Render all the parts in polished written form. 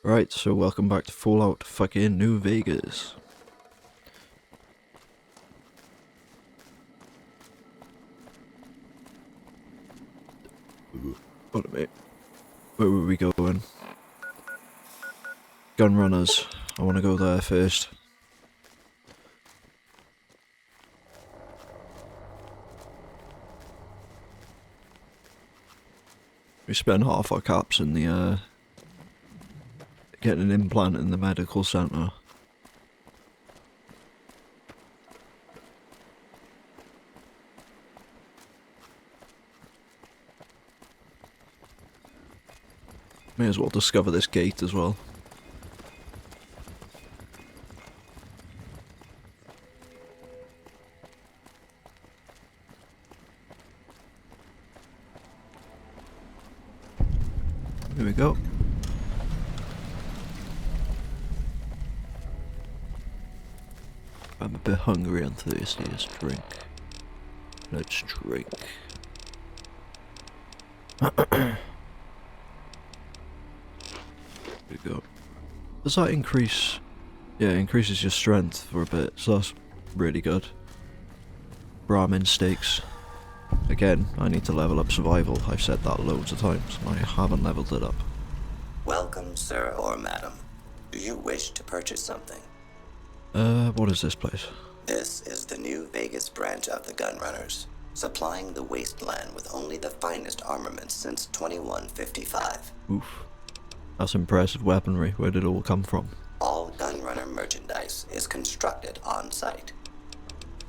Right, so welcome back to Fallout fucking New Vegas. Hold a minute. Where were we going? Gunrunners. I want to go there first. We spent half our caps in the, getting an implant in the medical centre. May as well discover this gate as well. Here we go. I'm a bit hungry and thirsty. Let's drink. Let's drink. There we go. Does that increase? Yeah, it increases your strength for a bit, so that's really good. Ramen steaks. Again, I need to level up survival. I've said that loads of times, and I haven't leveled it up. Welcome, sir or madam. Do you wish to purchase something? What is this place? This is the New Vegas branch of the Gunrunners, supplying the wasteland with only the finest armaments since 2155. Oof. That's impressive weaponry. Where did it all come from? All Gunrunner merchandise is constructed on site.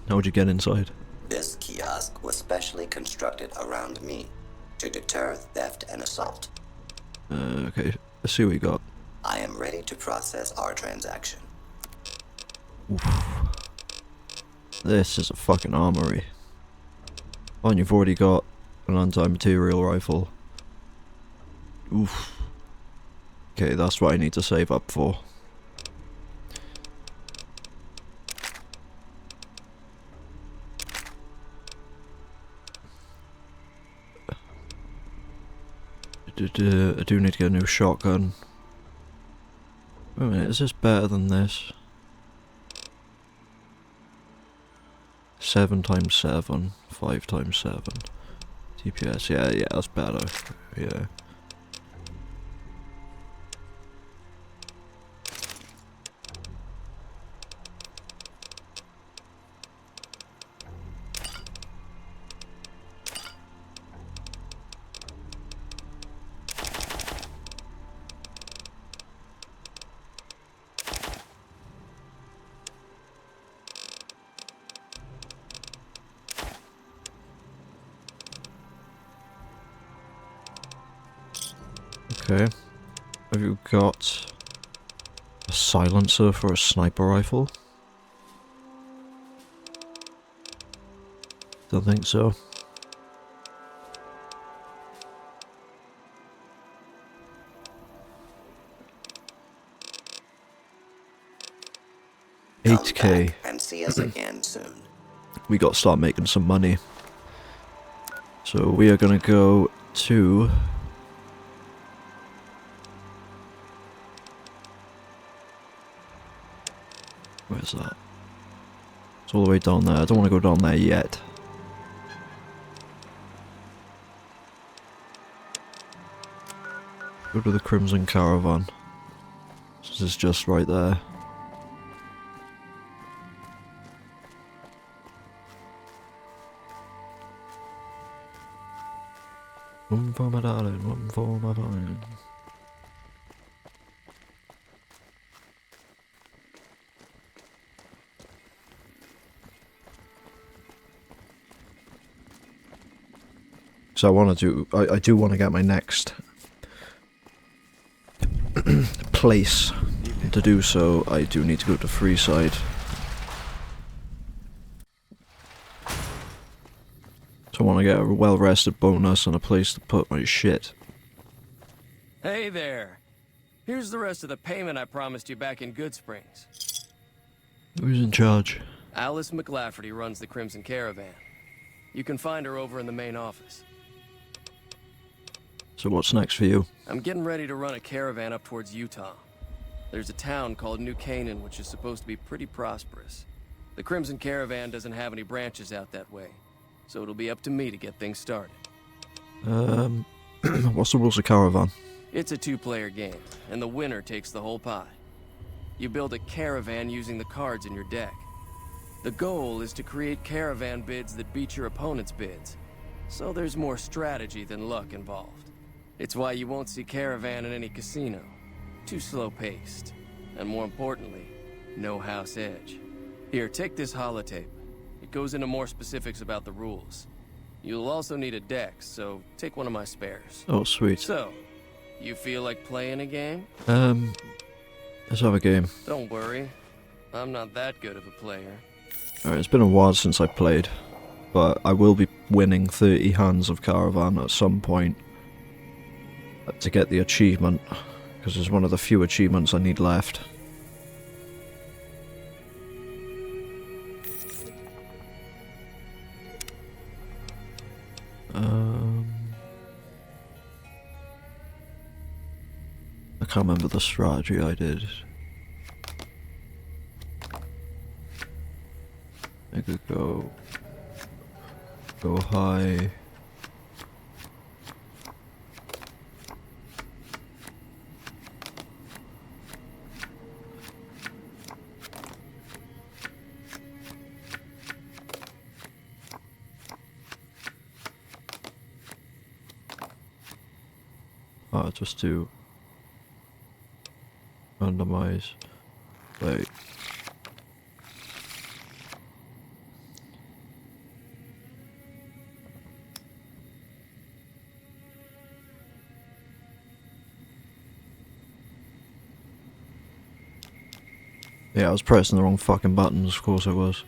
How'd you get inside? This kiosk was specially constructed around me to deter theft and assault. Okay. Let's see what you got. I am ready to process our transaction. Oof. This is a fucking armory. Oh, and you've already got an anti-material rifle. Oof. Okay, that's what I need to save up for. I do need to get a new shotgun. Wait a minute, is this better than this? 7 times 7, 5 times 7. TPS, yeah, that's better. Yeah. Okay. Have you got a silencer for a sniper rifle? Don't think so. Come 8k. back and see us again soon. We got to start making some money. So we are gonna go to... Where's that? It's all the way down there. I don't want to go down there yet. Go to the Crimson Caravan. This is just right there. One for my darling, one for my darling. So I do want to get my next place. To do so, I do need to go to Freeside. So I want to get a well-rested bonus and a place to put my shit. Hey there. Here's the rest of the payment I promised you back in Good Springs. Who's in charge? Alice McLafferty runs the Crimson Caravan. You can find her over in the main office. So what's next for you? I'm getting ready to run a caravan up towards Utah. There's a town called New Canaan, which is supposed to be pretty prosperous. The Crimson Caravan doesn't have any branches out that way, so it'll be up to me to get things started. What's the rules of Caravan? It's a 2-player game, and the winner takes the whole pot. You build a caravan using the cards in your deck. The goal is to create caravan bids that beat your opponent's bids, so there's more strategy than luck involved. It's why you won't see caravan in any casino. Too slow-paced. And more importantly, no house edge. Here, take this holotape. It goes into more specifics about the rules. You'll also need a deck, so take one of my spares. Oh, sweet. So, you feel like playing a game? Let's have a game. Don't worry. I'm not that good of a player. Alright, it's been a while since I played, but I will be winning 30 hands of Caravan at some point to get the achievement, because it's one of the few achievements I need left. I can't remember the strategy I did. I could go high. Oh, just do randomize. Wait. Yeah, I was pressing the wrong fucking buttons, of course I was.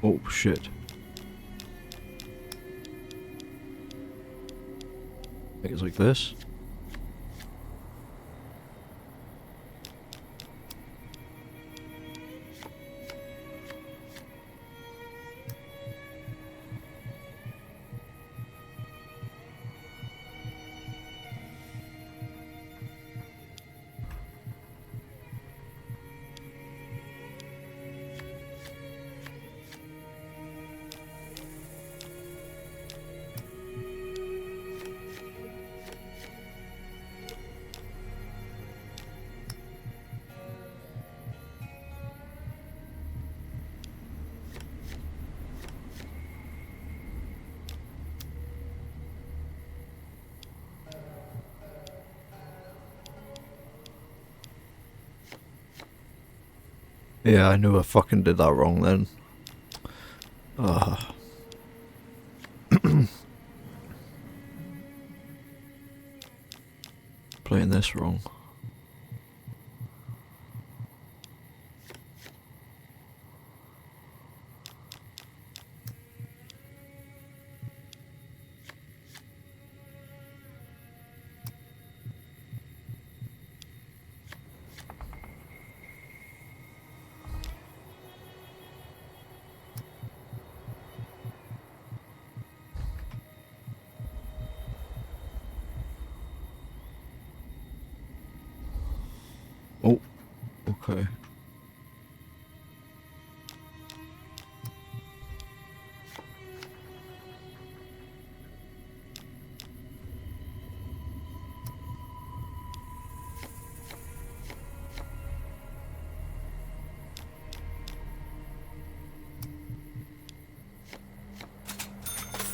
Oh shit. I think it's like this. Yeah, I knew I fucking did that wrong then. Playing this wrong. Oh, okay.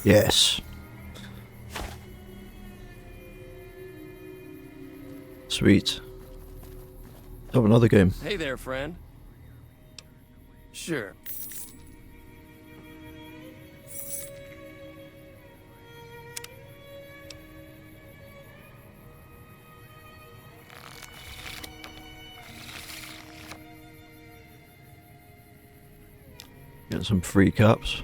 Yes. Sweet. Have another game. Hey there, friend. Sure. Getting some free caps.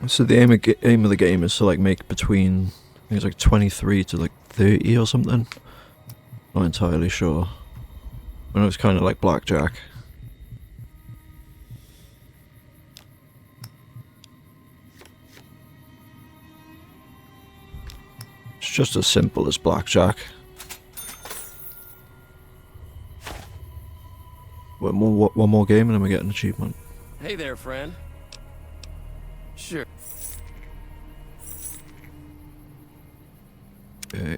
So the aim of the game is to like make between, I think it's like 23 to like 30 or something. Not entirely sure. I know it's kind of like blackjack. It's just as simple as blackjack. One more game and then we get an achievement. Hey there, friend. Sure. Okay.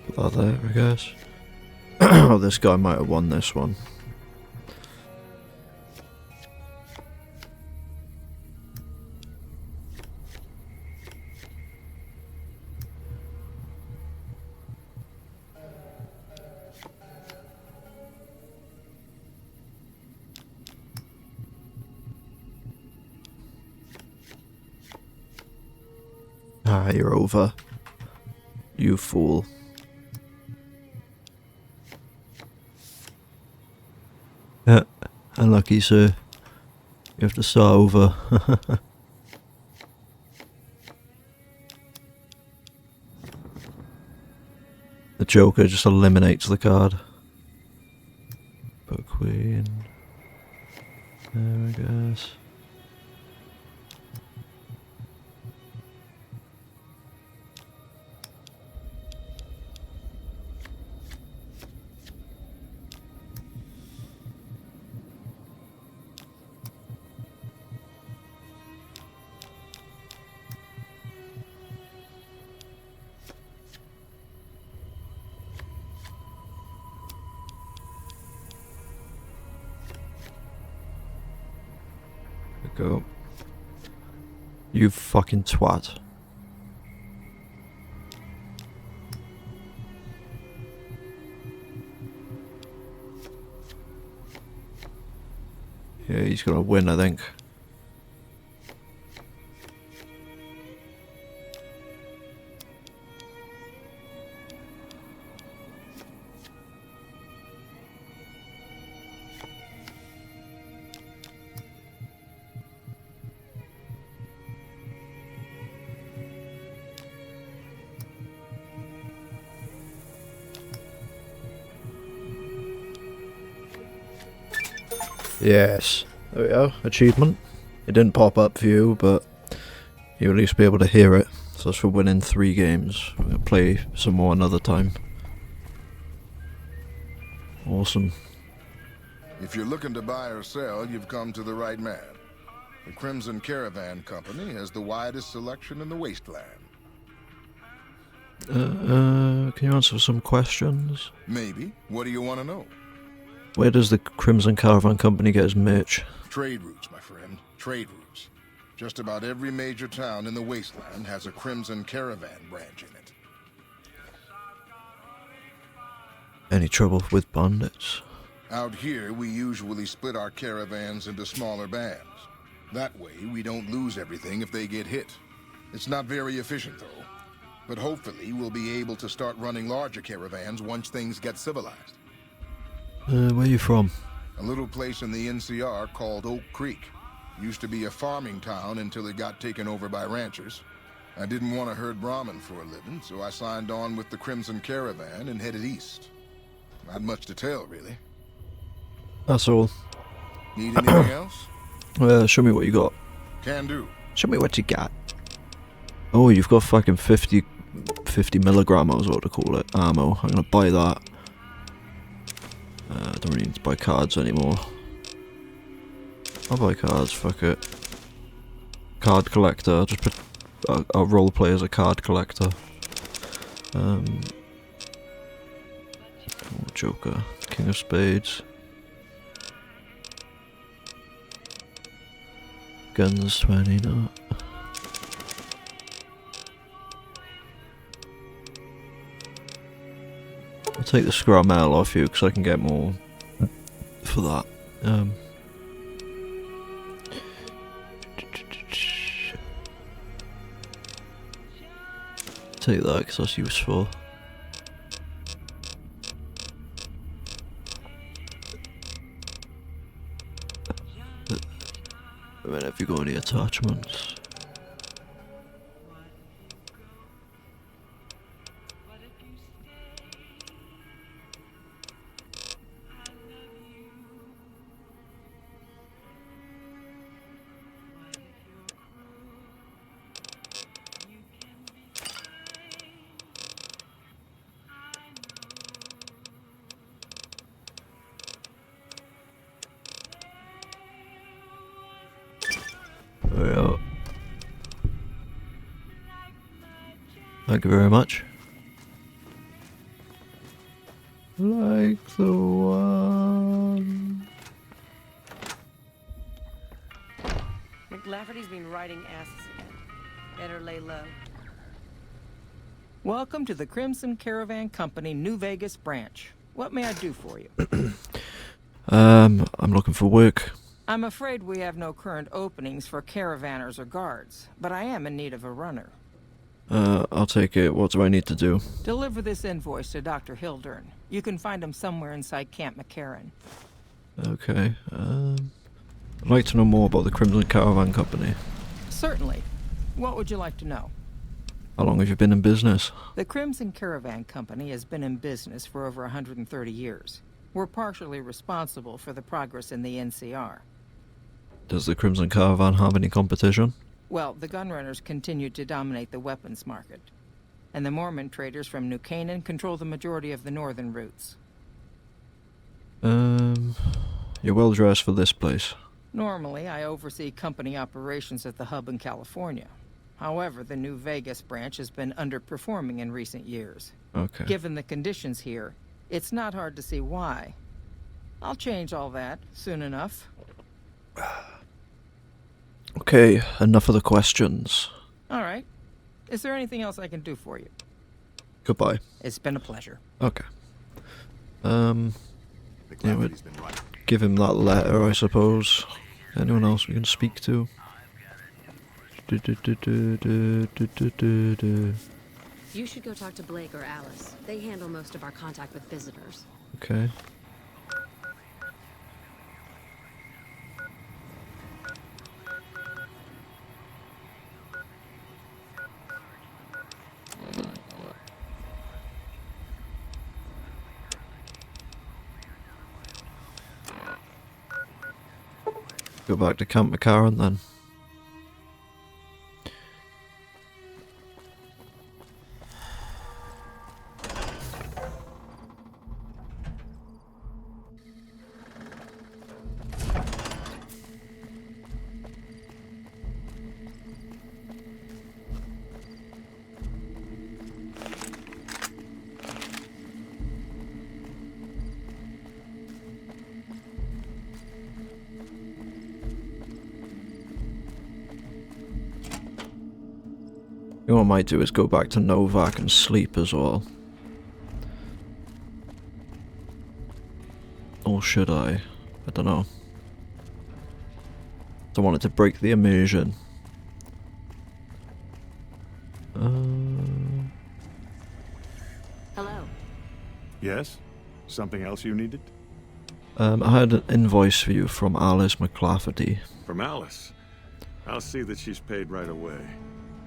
Put that there, I guess. Oh, this guy might have won this one. Ah, you're over. You fool. Yeah, unlucky, sir. You have to start over. The Joker just eliminates the card. Put Queen. There, I guess. Go. You fucking twat. Yeah, he's gonna win, I think. Yes. There we go. Achievement. It didn't pop up for you, but you'll at least be able to hear it. So that's for winning 3 games. We're going to play some more another time. Awesome. If you're looking to buy or sell, you've come to the right man. The Crimson Caravan Company has the widest selection in the wasteland. Can you answer some questions? Maybe. What do you want to know? Where does the Crimson Caravan Company get its merch? Trade routes, my friend. Trade routes. Just about every major town in the wasteland has a Crimson Caravan branch in it. Any trouble with bandits? Out here, we usually split our caravans into smaller bands. That way, we don't lose everything if they get hit. It's not very efficient, though. But hopefully, we'll be able to start running larger caravans once things get civilized. Where you from? A little place in the NCR called Oak Creek. Used to be a farming town until it got taken over by ranchers. I didn't want to herd Brahmin for a living, so I signed on with the Crimson Caravan and headed east. Not much to tell, really. That's all. Need anything else? Show me what you got. Can do. Show me what you got. Oh, you've got fucking 50 milligram, I was about to call it, ammo. I'm gonna buy that. I don't really need to buy cards anymore. I'll buy cards, fuck it. Card collector, just put... I'll roleplay as a card collector. Oh, Joker. King of Spades. Guns 20, no. I'll take the Scramel off you because I can get more for that. Take that because that's useful. I mean, have you got any attachments? Yeah. Thank you very much. Like the one. McLafferty's been riding asses again. Better lay low. Welcome to the Crimson Caravan Company New Vegas branch. What may I do for you? I'm looking for work. I'm afraid we have no current openings for caravanners or guards, but I am in need of a runner. I'll take it. What do I need to do? Deliver this invoice to Dr. Hildern. You can find him somewhere inside Camp McCarran. Okay. I'd like to know more about the Crimson Caravan Company. Certainly. What would you like to know? How long have you been in business? The Crimson Caravan Company has been in business for over 130 years. We're partially responsible for the progress in the NCR. Does the Crimson Caravan have any competition? Well, the gunrunners continue to dominate the weapons market, and the Mormon traders from New Canaan control the majority of the northern routes. You're well dressed for this place. Normally, I oversee company operations at the hub in California. However, the New Vegas branch has been underperforming in recent years. Okay. Given the conditions here, it's not hard to see why. I'll change all that soon enough. Okay, enough of the questions. All right. Is there anything else I can do for you? Goodbye. It's been a pleasure. Okay. Yeah, give him that letter, I suppose. Anyone else we can speak to? You should go talk to Blake or Alice. They handle most of our contact with visitors. Okay. Go back to Camp McCarran then. You know what I might do is go back to Novak and sleep as well. Or should I? I don't know. Don't want it to break the immersion. Hello. Yes? Something else you needed? I had an invoice for you from Alice McClafferty. From Alice. I'll see that she's paid right away.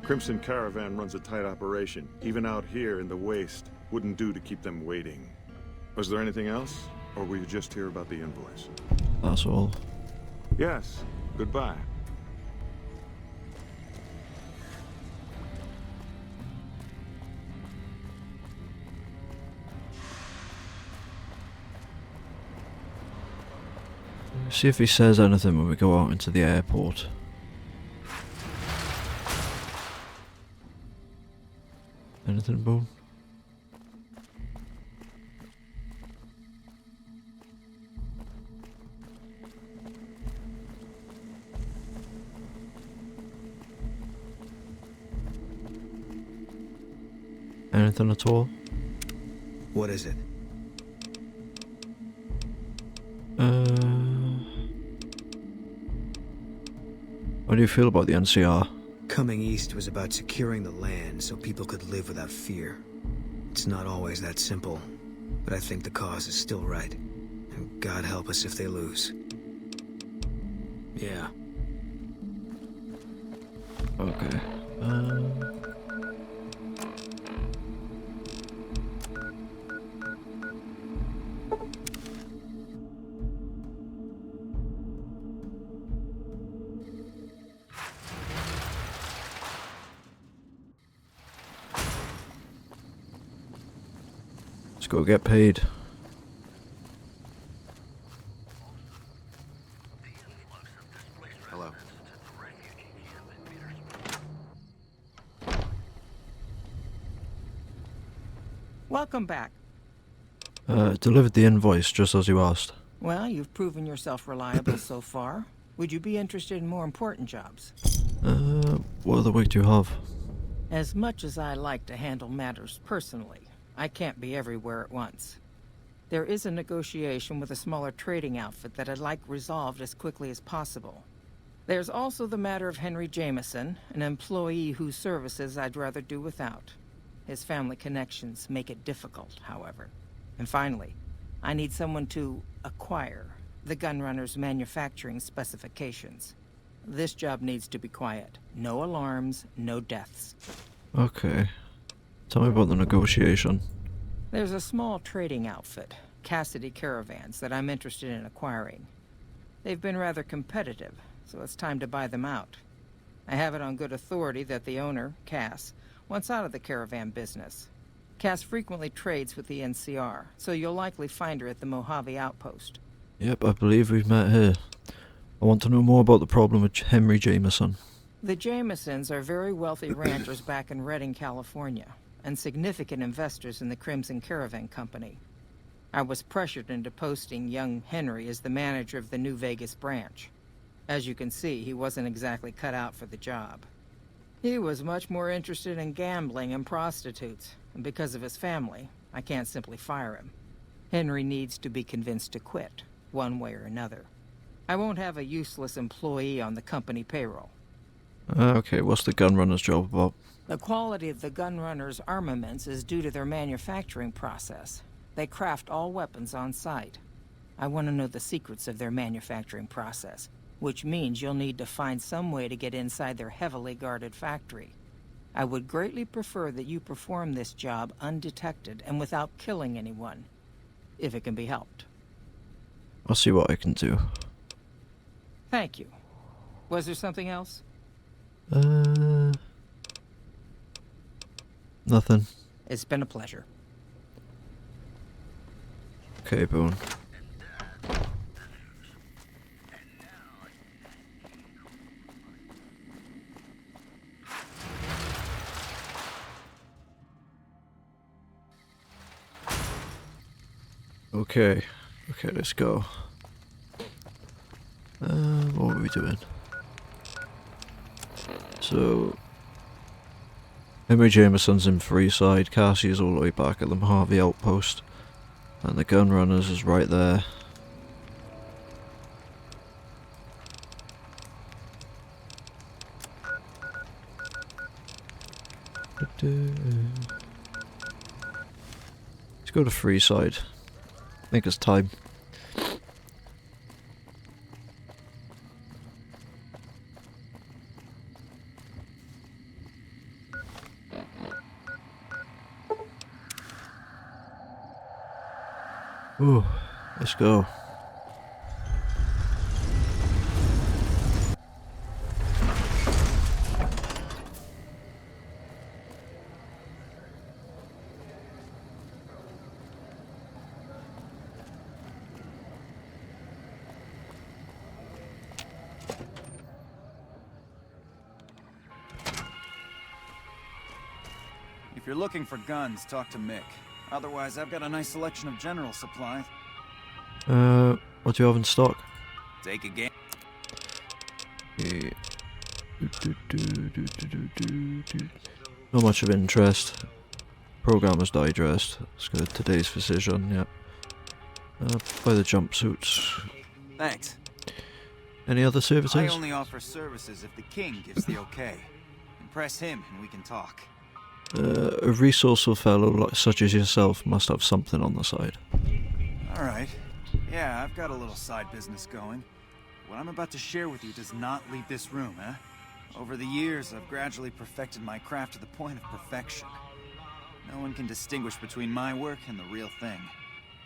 Crimson Caravan runs a tight operation. Even out here in the waste. Wouldn't do to keep them waiting. Was there anything else? Or were you just here about the invoice? That's all. Yes. Goodbye. See if he says anything when we go out into the airport. Anything, Boone? Anything at all? What is it? How do you feel about the NCR? Coming east was about securing the land so people could live without fear. It's not always that simple, but I think the cause is still right. And God help us if they lose. Yeah. Okay. Let's go get paid. Hello. Welcome back. Delivered the invoice just as you asked. Well, you've proven yourself reliable so far. Would you be interested in more important jobs? What other work do you have? As much as I like to handle matters personally, I can't be everywhere at once. There is a negotiation with a smaller trading outfit that I'd like resolved as quickly as possible. There's also the matter of Henry Jameson, an employee whose services I'd rather do without. His family connections make it difficult, however. And finally, I need someone to acquire the Gunrunner's manufacturing specifications. This job needs to be quiet. No alarms, no deaths. Okay. Tell me about the negotiation. There's a small trading outfit, Cassidy Caravans, that I'm interested in acquiring. They've been rather competitive, so it's time to buy them out. I have it on good authority that the owner, Cass, wants out of the caravan business. Cass frequently trades with the NCR, so you'll likely find her at the Mojave outpost. Yep, I believe we've met here. I want to know more about the problem with Henry Jameson. The Jamesons are very wealthy ranchers back in Redding, California, and significant investors in the Crimson Caravan Company. I was pressured into posting young Henry as the manager of the New Vegas branch. As you can see, he wasn't exactly cut out for the job. He was much more interested in gambling and prostitutes, and because of his family, I can't simply fire him. Henry needs to be convinced to quit, one way or another. I won't have a useless employee on the company payroll. Okay, what's the gunrunner's job about? The quality of the gunrunners' armaments is due to their manufacturing process. They craft all weapons on site. I want to know the secrets of their manufacturing process, which means you'll need to find some way to get inside their heavily guarded factory. I would greatly prefer that you perform this job undetected and without killing anyone, if it can be helped. I'll see what I can do. Thank you. Was there something else? Nothing. It's been a pleasure. Okay, Boone. Okay, let's go. What were we doing? So, Henry Jameson's in Freeside, Cassie's all the way back at the Mojave outpost, and the Gunrunners is right there. Let's go to Freeside. I think it's time. Ooh, let's go. If you're looking for guns, talk to Mick. Otherwise, I've got a nice selection of general supplies. What do you have in stock? Take a game. Yeah. Not much of interest. Programmer's Digest. Let's go to today's physician, yep. Buy the jumpsuits. Thanks. Any other services? I only offer services if the king gives the okay. Impress him and we can talk. A resourceful fellow such as yourself must have something on the side. Alright. Yeah, I've got a little side business going. What I'm about to share with you does not leave this room, eh? Over the years, I've gradually perfected my craft to the point of perfection. No one can distinguish between my work and the real thing.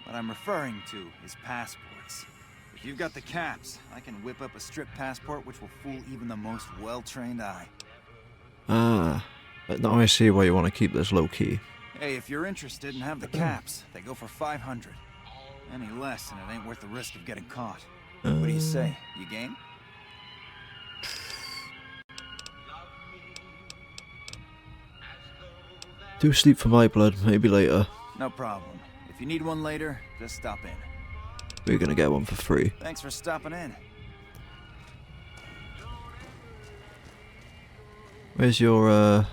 What I'm referring to is passports. If you've got the caps, I can whip up a strip passport which will fool even the most well-trained eye. Ah, but now I see why you want to keep this low-key. Hey, if you're interested and have the caps, they go for 500. Any less and it ain't worth the risk of getting caught. What do you say? You game? Too steep for my blood, maybe later. No problem. If you need one later, just stop in. We're gonna get one for free. Thanks for stopping in. Where's your,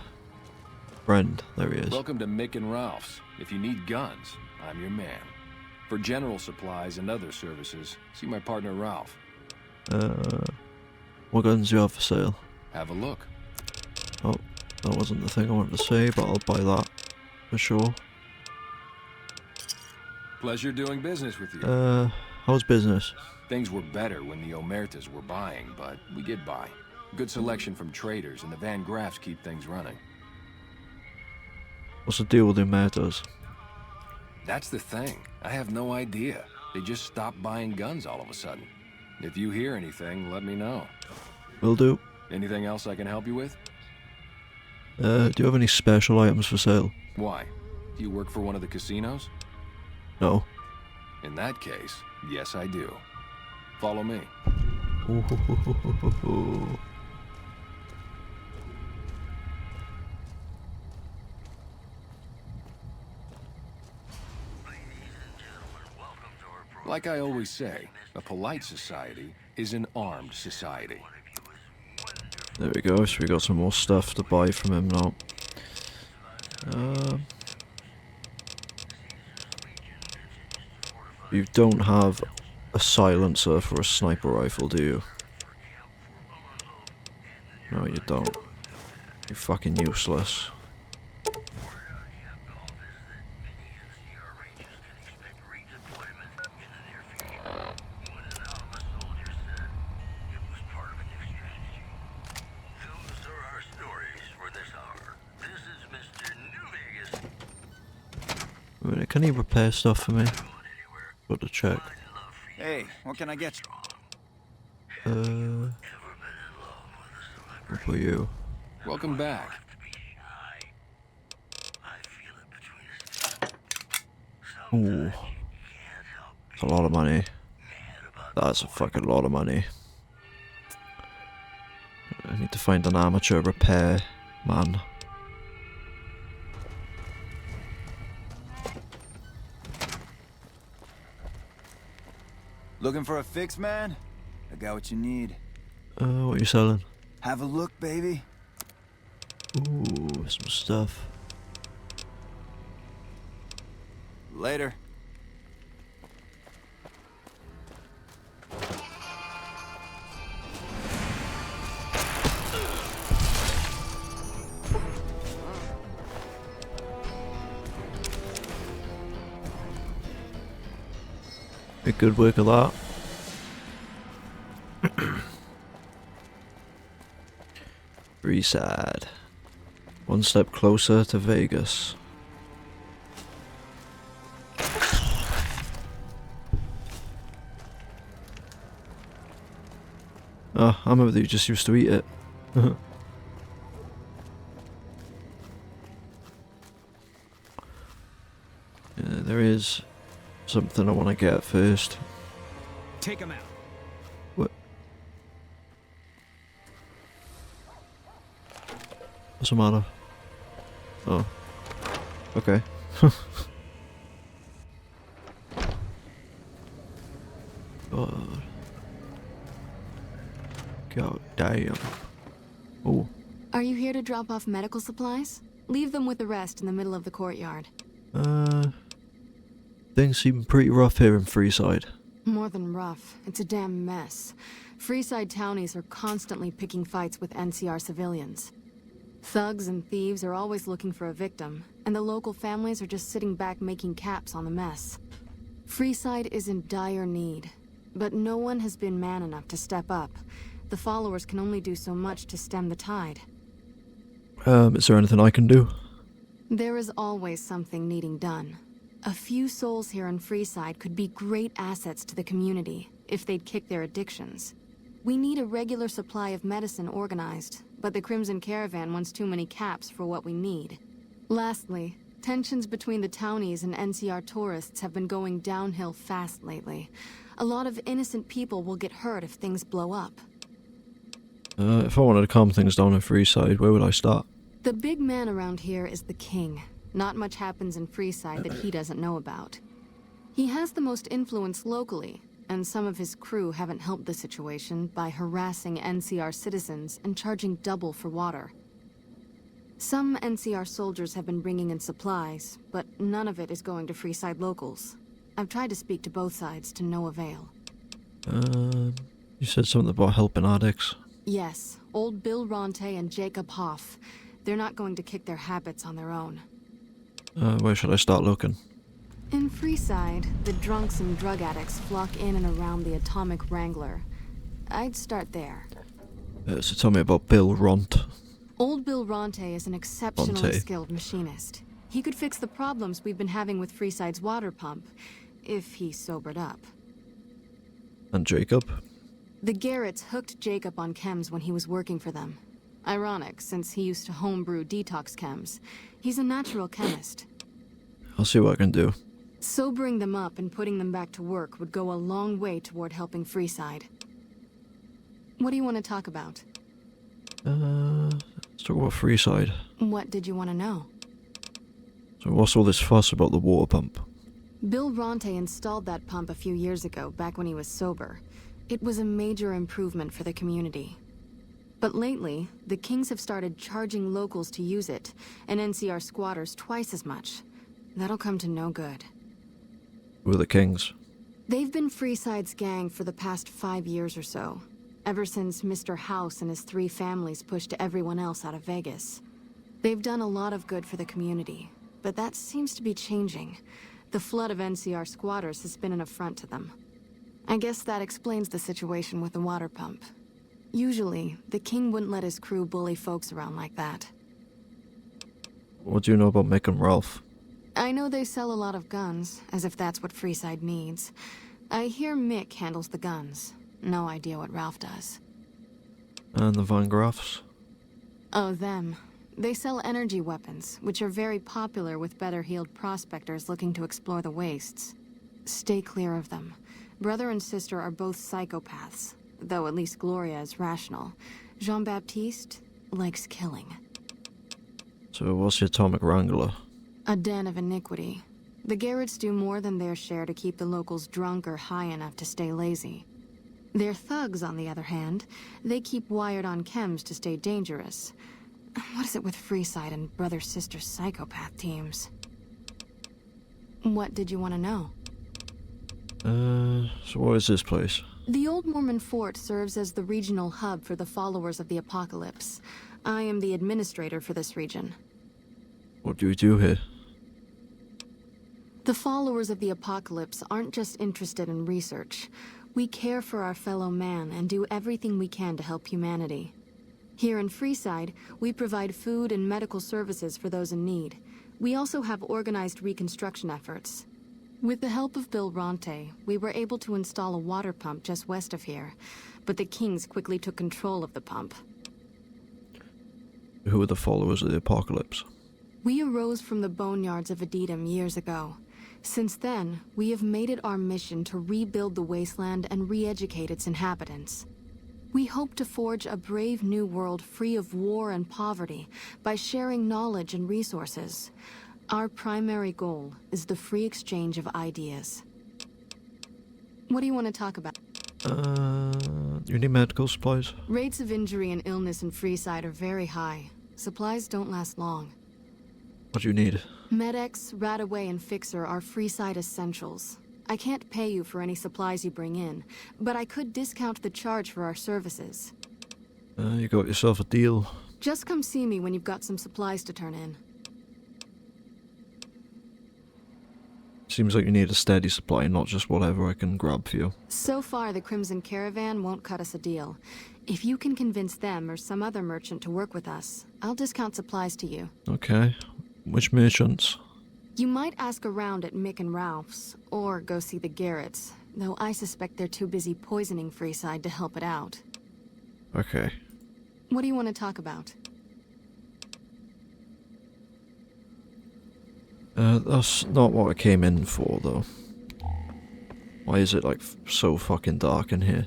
friend? There he is. Welcome to Mick and Ralph's. If you need guns, I'm your man. For general supplies and other services, see my partner Ralph. What guns do you have for sale? Have a look. Oh, that wasn't the thing I wanted to say, but I'll buy that for sure. Pleasure doing business with you. How's business? Things were better when the Omertas were buying, but we get by. Good selection from traders, and the Van Graffs keep things running. What's the deal with the Omertas? That's the thing. I have no idea. They just stopped buying guns all of a sudden. If you hear anything, let me know. Will do. Anything else I can help you with? Do you have any special items for sale? Why? Do you work for one of the casinos? No. In that case, yes I do. Follow me. Like I always say, a polite society is an armed society. There we go, so we got some more stuff to buy from him now. You don't have a silencer for a sniper rifle, do you? No, you don't. You're fucking useless. Wait a minute, can he repair stuff for me? Got to check. Hey, what can I get you? What for you? Welcome back. Ooh. That's a lot of money. That's a fucking lot of money. I need to find an amateur repair man. Looking for a fix, man? I got what you need. What are you selling? Have a look, baby. Ooh, some stuff. Later. Make good work of that. Freeside. One step closer to Vegas. Oh, I remember that you just used to eat it. Yeah, there is something I want to get first. Take him out. What? What's the matter? Oh. Okay. God. God damn. Oh. Are you here to drop off medical supplies? Leave them with the rest in the middle of the courtyard. Things seem pretty rough here in Freeside. More than rough. It's a damn mess. Freeside townies are constantly picking fights with NCR civilians. Thugs and thieves are always looking for a victim, and the local families are just sitting back making caps on the mess. Freeside is in dire need, but no one has been man enough to step up. The followers can only do so much to stem the tide. Is there anything I can do? There is always something needing done. A few souls here in Freeside could be great assets to the community if they'd kick their addictions. We need a regular supply of medicine organized, but the Crimson Caravan wants too many caps for what we need. Lastly, tensions between the townies and NCR tourists have been going downhill fast lately. A lot of innocent people will get hurt if things blow up. If I wanted to calm things down in Freeside, where would I start? The big man around here is the king. Not much happens in Freeside that he doesn't know about. He has the most influence locally, and some of his crew haven't helped the situation by harassing NCR citizens and charging double for water. Some NCR soldiers have been bringing in supplies, but none of it is going to Freeside locals. I've tried to speak to both sides to no avail. You said something about helping addicts. Yes, old Bill Ronte and Jacob Hoff. They're not going to kick their habits on their own. Where should I start looking? In Freeside, the drunks and drug addicts flock in and around the Atomic Wrangler. I'd start there. So tell me about Bill Ront. Old Bill Ronte is an exceptionally skilled machinist. He could fix the problems we've been having with Freeside's water pump, if he sobered up. And Jacob? The Garretts hooked Jacob on chems when he was working for them. Ironic, since he used to homebrew detox chems. He's a natural chemist. I'll see what I can do. Sobering them up and putting them back to work would go a long way toward helping Freeside. What do you want to talk about? Let's talk about Freeside. What did you want to know? So what's all this fuss about the water pump? Bill Ronte installed that pump a few years ago, back when he was sober. It was a major improvement for the community. But lately, the Kings have started charging locals to use it, and NCR squatters twice as much. That'll come to no good. Who are the Kings? They've been Freeside's gang for the past 5 years or so, ever since Mr. House and his 3 families pushed everyone else out of Vegas. They've done a lot of good for the community, but that seems to be changing. The flood of NCR squatters has been an affront to them. I guess that explains the situation with the water pump. Usually, the king wouldn't let his crew bully folks around like that. What do you know about Mick and Ralph? I know they sell a lot of guns, as if that's what Freeside needs. I hear Mick handles the guns. No idea what Ralph does. And the Van Graffs? Oh, them. They sell energy weapons, which are very popular with better-heeled prospectors looking to explore the wastes. Stay clear of them. Brother and sister are both psychopaths, though at least Gloria is rational. Jean-Baptiste likes killing. So what's the Atomic Wrangler? A den of iniquity. The Garretts do more than their share to keep the locals drunk or high enough to stay lazy. Their thugs, on the other hand, they keep wired on chems to stay dangerous. What is it with Freeside and brother-sister psychopath teams? What did you want to know? So what is this place? The Old Mormon Fort serves as the regional hub for the followers of the Apocalypse. I am the administrator for this region. What do you do here? The followers of the apocalypse aren't just interested in research. We care for our fellow man and do everything we can to help humanity. Here in Freeside, we provide food and medical services for those in need. We also have organized reconstruction efforts. With the help of Bill Ronte, we were able to install a water pump just west of here, but the Kings quickly took control of the pump. Who are the followers of the apocalypse? We arose from the boneyards of Edidum years ago. Since then, we have made it our mission to rebuild the wasteland and re-educate its inhabitants. We hope to forge a brave new world free of war and poverty by sharing knowledge and resources. Our primary goal is the free exchange of ideas. What do you want to talk about? You need medical supplies? Rates of injury and illness in Freeside are very high. Supplies don't last long. What do you need? Med-X, Radaway, and Fixer are Freeside essentials. I can't pay you for any supplies you bring in, but I could discount the charge for our services. You got yourself a deal. Just come see me when you've got some supplies to turn in. Seems like you need a steady supply, not just whatever I can grab for you. So far, the Crimson Caravan won't cut us a deal. If you can convince them or some other merchant to work with us, I'll discount supplies to you. Okay. Which merchants? You might ask around at Mick and Ralph's, or go see the Garretts, though I suspect they're too busy poisoning Freeside to help it out. Okay. What do you want to talk about? That's not what I came in for, though. Why is it, like, so fucking dark in here?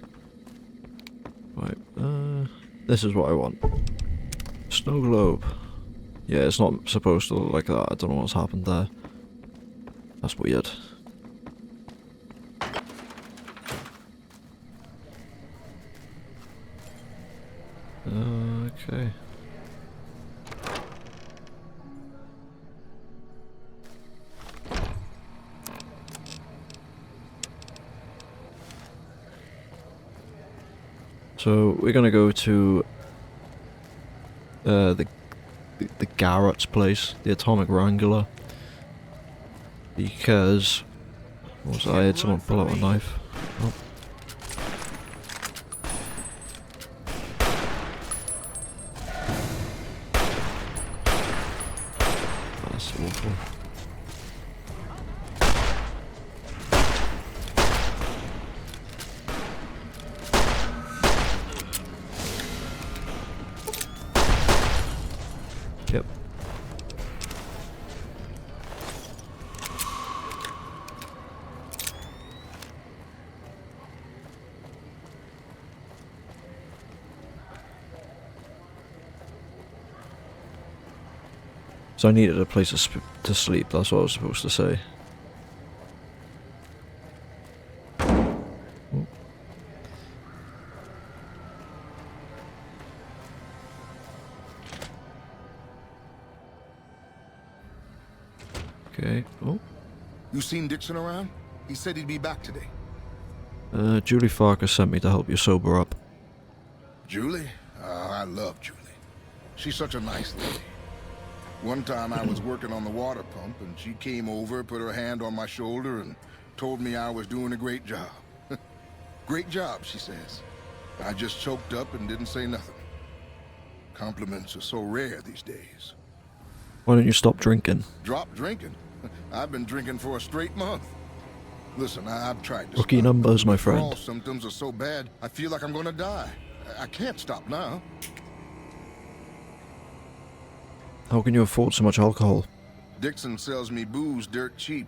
Right, this is what I want. Snow globe. Yeah, it's not supposed to look like that. I don't know what's happened there. That's weird. Okay. So we're gonna go to the Garrett's place, the Atomic Wrangler, because I had someone pull out a knife. Oh. That's awful. Yep. So I needed a place to sleep, that's what I was supposed to say. Oh. Okay, oh. You seen Dixon around? He said he'd be back today. Julie Farkas sent me to help you sober up. Julie? I love Julie. She's such a nice lady. One time I was working on the water pump and she came over, put her hand on my shoulder and told me I was doing a great job. Great job, she says. I just choked up and didn't say nothing. Compliments are so rare these days. Why don't you stop drinking? Drop drinking? I've been drinking for a straight month. Listen, I've tried to Rookie stop. numbers, my friend. Withdrawal symptoms are so bad, I feel like I'm gonna die. I can't stop now. How can you afford so much alcohol? Dixon sells me booze dirt cheap.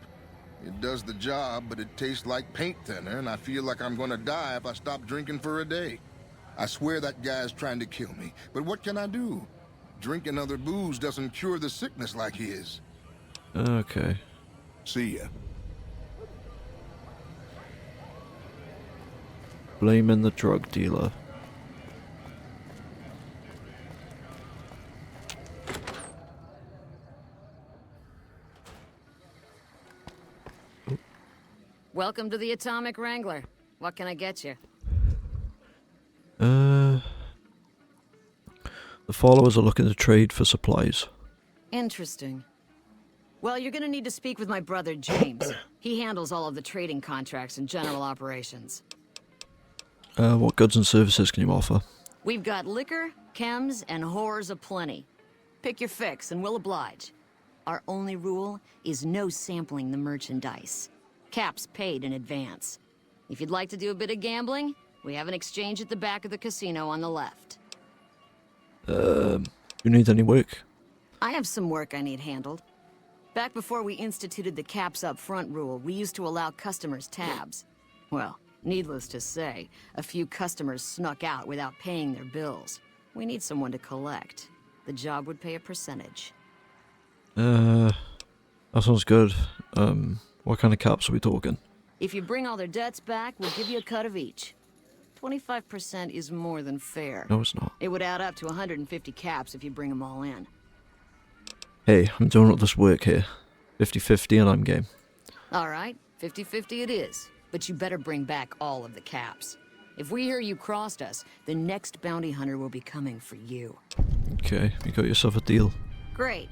It does the job, but it tastes like paint thinner, and I feel like I'm gonna die if I stop drinking for a day. I swear that guy's trying to kill me, but what can I do? Drinking other booze doesn't cure the sickness like his. Okay. See ya. Blaming the drug dealer. Welcome to the Atomic Wrangler. What can I get you? The followers are looking to trade for supplies. Interesting. Well, you're gonna need to speak with my brother, James. He handles all of the trading contracts and general operations. What goods and services can you offer? We've got liquor, chems, and whores aplenty. Pick your fix, and we'll oblige. Our only rule is no sampling the merchandise. Caps paid in advance. If you'd like to do a bit of gambling, we have an exchange at the back of the casino on the left. You need any work? I have some work I need handled. Back before we instituted the caps up front rule, we used to allow customers tabs. Well, needless to say, a few customers snuck out without paying their bills. We need someone to collect. The job would pay a percentage. That sounds good. What kind of caps are we talking? If you bring all their debts back, we'll give you a cut of each. 25% is more than fair. No, it's not. It would add up to 150 caps if you bring them all in. Hey, I'm doing all this work here. 50-50 and I'm game. All right, 50-50 it is. But you better bring back all of the caps. If we hear you crossed us, the next bounty hunter will be coming for you. Okay, you got yourself a deal. Great.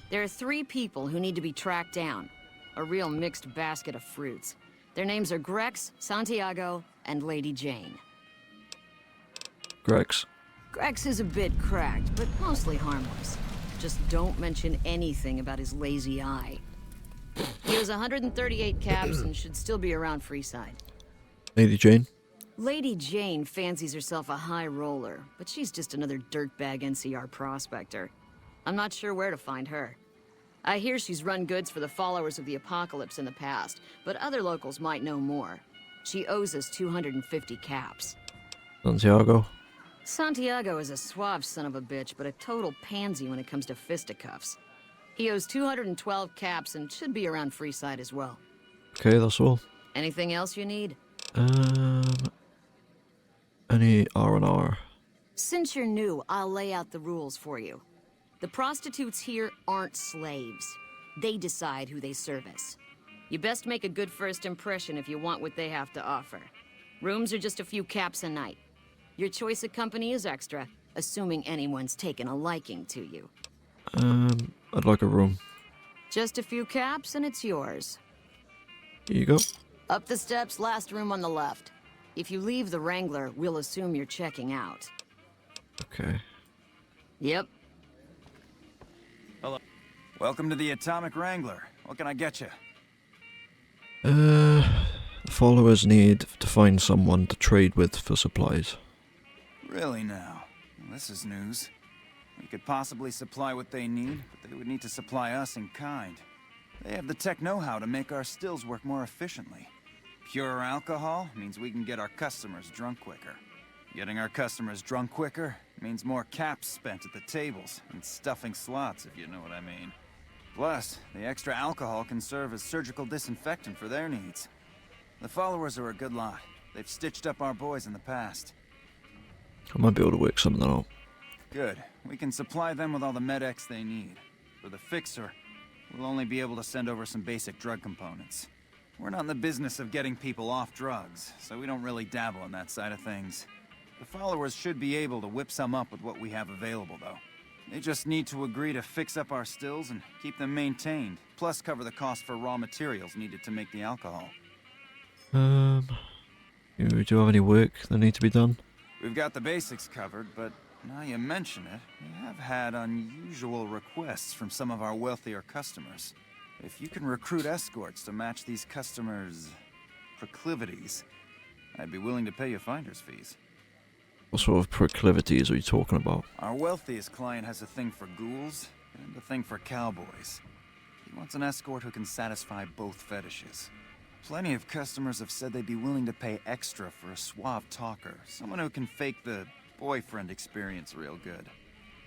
There are 3 people who need to be tracked down. A real mixed basket of fruits. Their names are Grex, Santiago, and Lady Jane. Grex. Grex is a bit cracked, but mostly harmless. Just don't mention anything about his lazy eye. He has 138 caps and should still be around Freeside. Lady Jane? Lady Jane fancies herself a high roller, but she's just another dirtbag NCR prospector. I'm not sure where to find her. I hear she's run goods for the followers of the apocalypse in the past, but other locals might know more. She owes us 250 caps. Santiago? Santiago is a suave son of a bitch, but a total pansy when it comes to fisticuffs. He owes 212 caps and should be around Freeside as well. Okay, that's all. Anything else you need? Any R&R? Since you're new, I'll lay out the rules for you. The prostitutes here aren't slaves. They decide who they service. You best make a good first impression if you want what they have to offer. Rooms are just a few caps a night. Your choice of company is extra, assuming anyone's taken a liking to you. I'd like a room. Just a few caps and it's yours. Here you go. Up the steps, last room on the left. If you leave the Wrangler, we'll assume you're checking out. Okay. Yep. Hello. Welcome to the Atomic Wrangler. What can I get you? Followers need to find someone to trade with for supplies. Really now? Well, this is news. We could possibly supply what they need, but they would need to supply us in kind. They have the tech know-how to make our stills work more efficiently. Pure alcohol means we can get our customers drunk quicker. Getting our customers drunk quicker means more caps spent at the tables and stuffing slots, if you know what I mean. Plus, the extra alcohol can serve as surgical disinfectant for their needs. The followers are a good lot. They've stitched up our boys in the past. I might be able to work something out. Good. We can supply them with all the med-X they need. For the fixer, we'll only be able to send over some basic drug components. We're not in the business of getting people off drugs, so we don't really dabble in that side of things. The followers should be able to whip some up with what we have available, though. They just need to agree to fix up our stills and keep them maintained, plus cover the cost for raw materials needed to make the alcohol. Do you have any work that need to be done? We've got the basics covered, but now you mention it, we have had unusual requests from some of our wealthier customers. If you can recruit escorts to match these customers' proclivities, I'd be willing to pay you finder's fees. What sort of proclivities are you talking about? Our wealthiest client has a thing for ghouls and a thing for cowboys. He wants an escort who can satisfy both fetishes. Plenty of customers have said they'd be willing to pay extra for a suave talker, someone who can fake the boyfriend experience real good.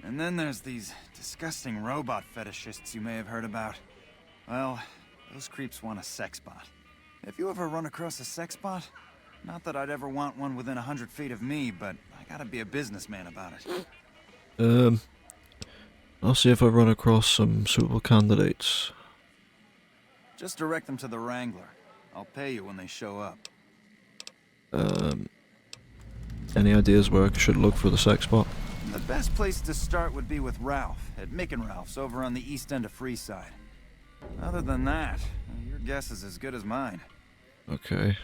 And then there's these disgusting robot fetishists you may have heard about. Well, those creeps want a sex bot. If you ever run across a sex bot, not that I'd ever want one within 100 feet of me, but I gotta be a businessman about it. I'll see if I run across some suitable candidates. Just direct them to the Wrangler. I'll pay you when they show up. Any ideas where I should look for the sex bot? The best place to start would be with Ralph, at Mick and Ralph's over on the east end of Freeside. Other than that, your guess is as good as mine. Okay.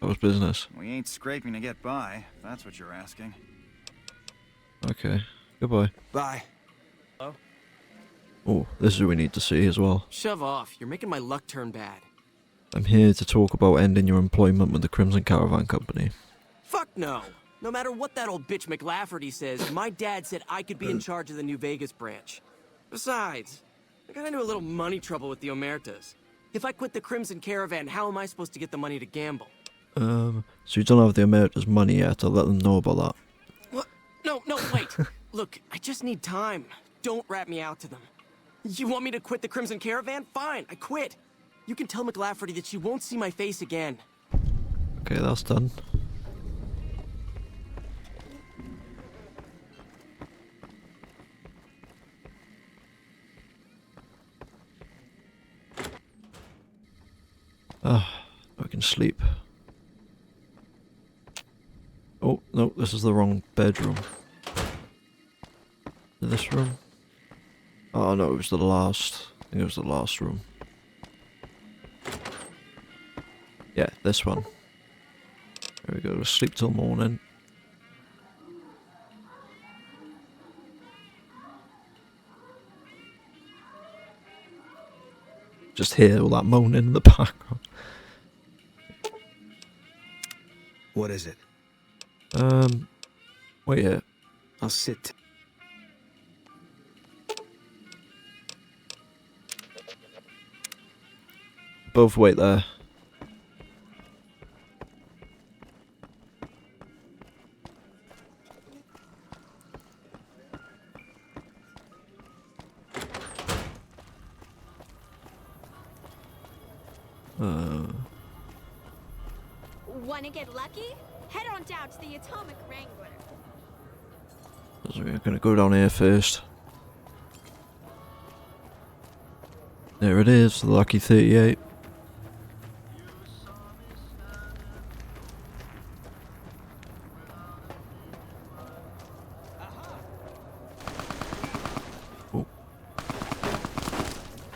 That was business. We ain't scraping to get by, if that's what you're asking. Okay. Goodbye. Bye. Hello? Oh, this is who we need to see as well. Shove off. You're making my luck turn bad. I'm here to talk about ending your employment with the Crimson Caravan Company. Fuck no. No matter what that old bitch McLafferty says, my dad said I could be in charge of the New Vegas branch. Besides, I got into a little money trouble with the Omertas. If I quit the Crimson Caravan, how am I supposed to get the money to gamble? So you don't have the Omerta's money yet, I'll let them know about that. What? No, wait. Look, I just need time. Don't rat me out to them. You want me to quit the Crimson Caravan? Fine, I quit. You can tell McLafferty that she won't see my face again. Okay, that's done. I can sleep. Oh, no, this is the wrong bedroom. This room? Oh no, it was the last. I think it was the last room. Yeah, this one. There we go, sleep till morning. Just hear all that moaning in the background. What is it? Wait here. I'll sit. Both wait there. Wanna get lucky? Head on down to the Atomic Wrangler. So we're gonna go down here first. There it is, the lucky 38. Oh.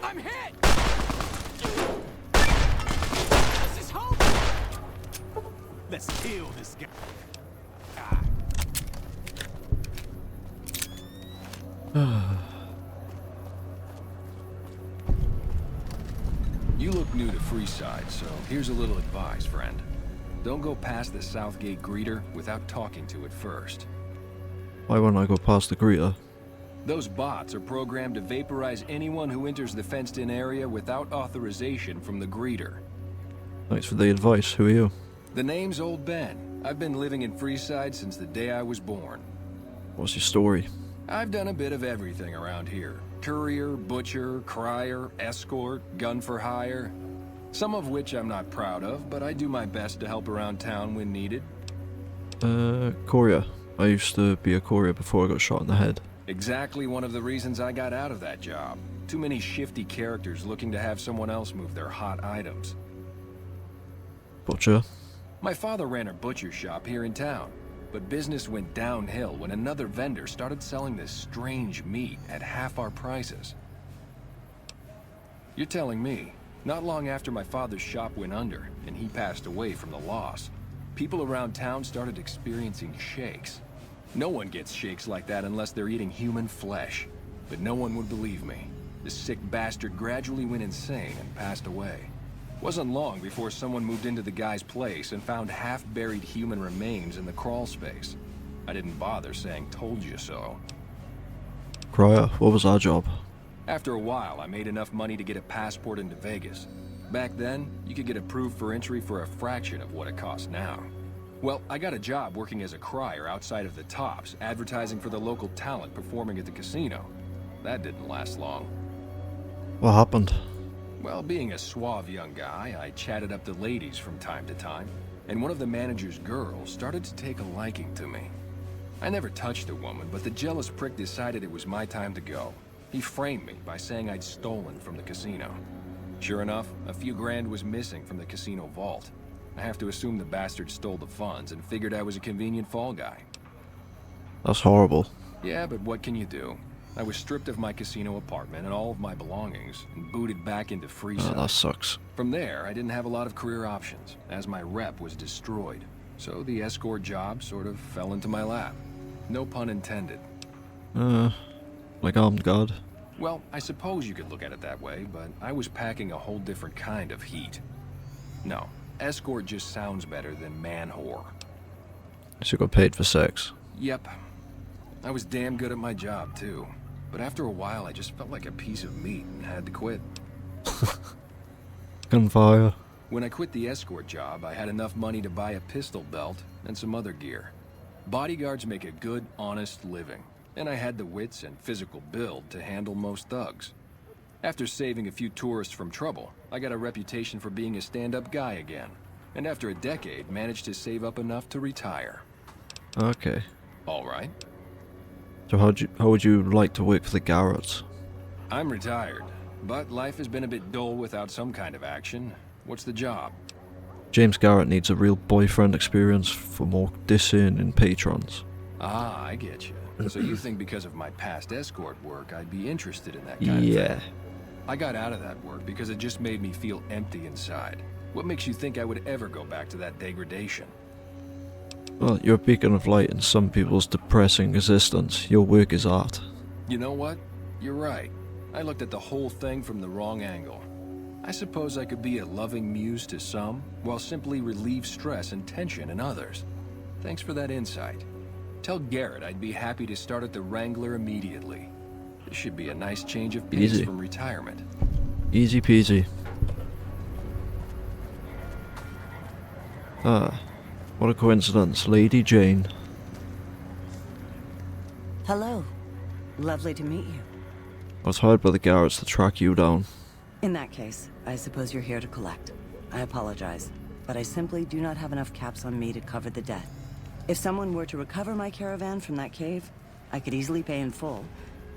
I'm hit! This is hope! Let's kill this guy. You look new to Freeside, so here's a little advice, friend. Don't go past the Southgate greeter without talking to it first. Why won't I go past the greeter? Those bots are programmed to vaporize anyone who enters the fenced-in area without authorization from the greeter. Thanks for the advice, who are you? The name's Old Ben. I've been living in Freeside since the day I was born. What's your story? I've done a bit of everything around here. Courier, butcher, crier, escort, gun for hire. Some of which I'm not proud of, but I do my best to help around town when needed. Courier. I used to be a courier before I got shot in the head. Exactly one of the reasons I got out of that job. Too many shifty characters looking to have someone else move their hot items. Butcher. My father ran a butcher shop here in town, but business went downhill when another vendor started selling this strange meat at half our prices. You're telling me, not long after my father's shop went under and he passed away from the loss, people around town started experiencing shakes. No one gets shakes like that unless they're eating human flesh, but no one would believe me. The sick bastard gradually went insane and passed away. Wasn't long before someone moved into the guy's place and found half-buried human remains in the crawl space. I didn't bother saying told you so. Crier, what was our job? After a while, I made enough money to get a passport into Vegas. Back then, you could get approved for entry for a fraction of what it costs now. Well, I got a job working as a crier outside of the Tops, advertising for the local talent performing at the casino. That didn't last long. What happened? Well, being a suave young guy, I chatted up the ladies from time to time, and one of the manager's girls started to take a liking to me. I never touched a woman, but the jealous prick decided it was my time to go. He framed me by saying I'd stolen from the casino. Sure enough, a few grand was missing from the casino vault. I have to assume the bastard stole the funds and figured I was a convenient fall guy. That's horrible. Yeah, but what can you do? I was stripped of my casino apartment and all of my belongings and booted back into Freeside. Oh, that sucks. From there, I didn't have a lot of career options, as my rep was destroyed. So the escort job sort of fell into my lap. No pun intended. Like armed guard? Well, I suppose you could look at it that way, but I was packing a whole different kind of heat. No, escort just sounds better than man-whore. So you got paid for sex? Yep. I was damn good at my job, too. But after a while, I just felt like a piece of meat and had to quit. Gunfire. When I quit the escort job, I had enough money to buy a pistol belt and some other gear. Bodyguards make a good, honest living, and I had the wits and physical build to handle most thugs. After saving a few tourists from trouble, I got a reputation for being a stand-up guy again, and after a decade, managed to save up enough to retire. Okay. All right. So how would you like to work for the Garretts? I'm retired, but life has been a bit dull without some kind of action. What's the job? James Garrett needs a real boyfriend experience for more discerning patrons. Ah, I get you. So you think because of my past escort work, I'd be interested in that kind of thing? Yeah. I got out of that work because it just made me feel empty inside. What makes you think I would ever go back to that degradation? Well, you're a beacon of light in some people's depressing existence. Your work is art. You know what? You're right. I looked at the whole thing from the wrong angle. I suppose I could be a loving muse to some, while simply relieve stress and tension in others. Thanks for that insight. Tell Garrett I'd be happy to start at the Wrangler immediately. This should be a nice change of pace from retirement. Easy peasy. Ah, what a coincidence. Lady Jane. Hello. Lovely to meet you. I was hired by the Garretts to track you down. In that case, I suppose you're here to collect. I apologize, but I simply do not have enough caps on me to cover the debt. If someone were to recover my caravan from that cave, I could easily pay in full,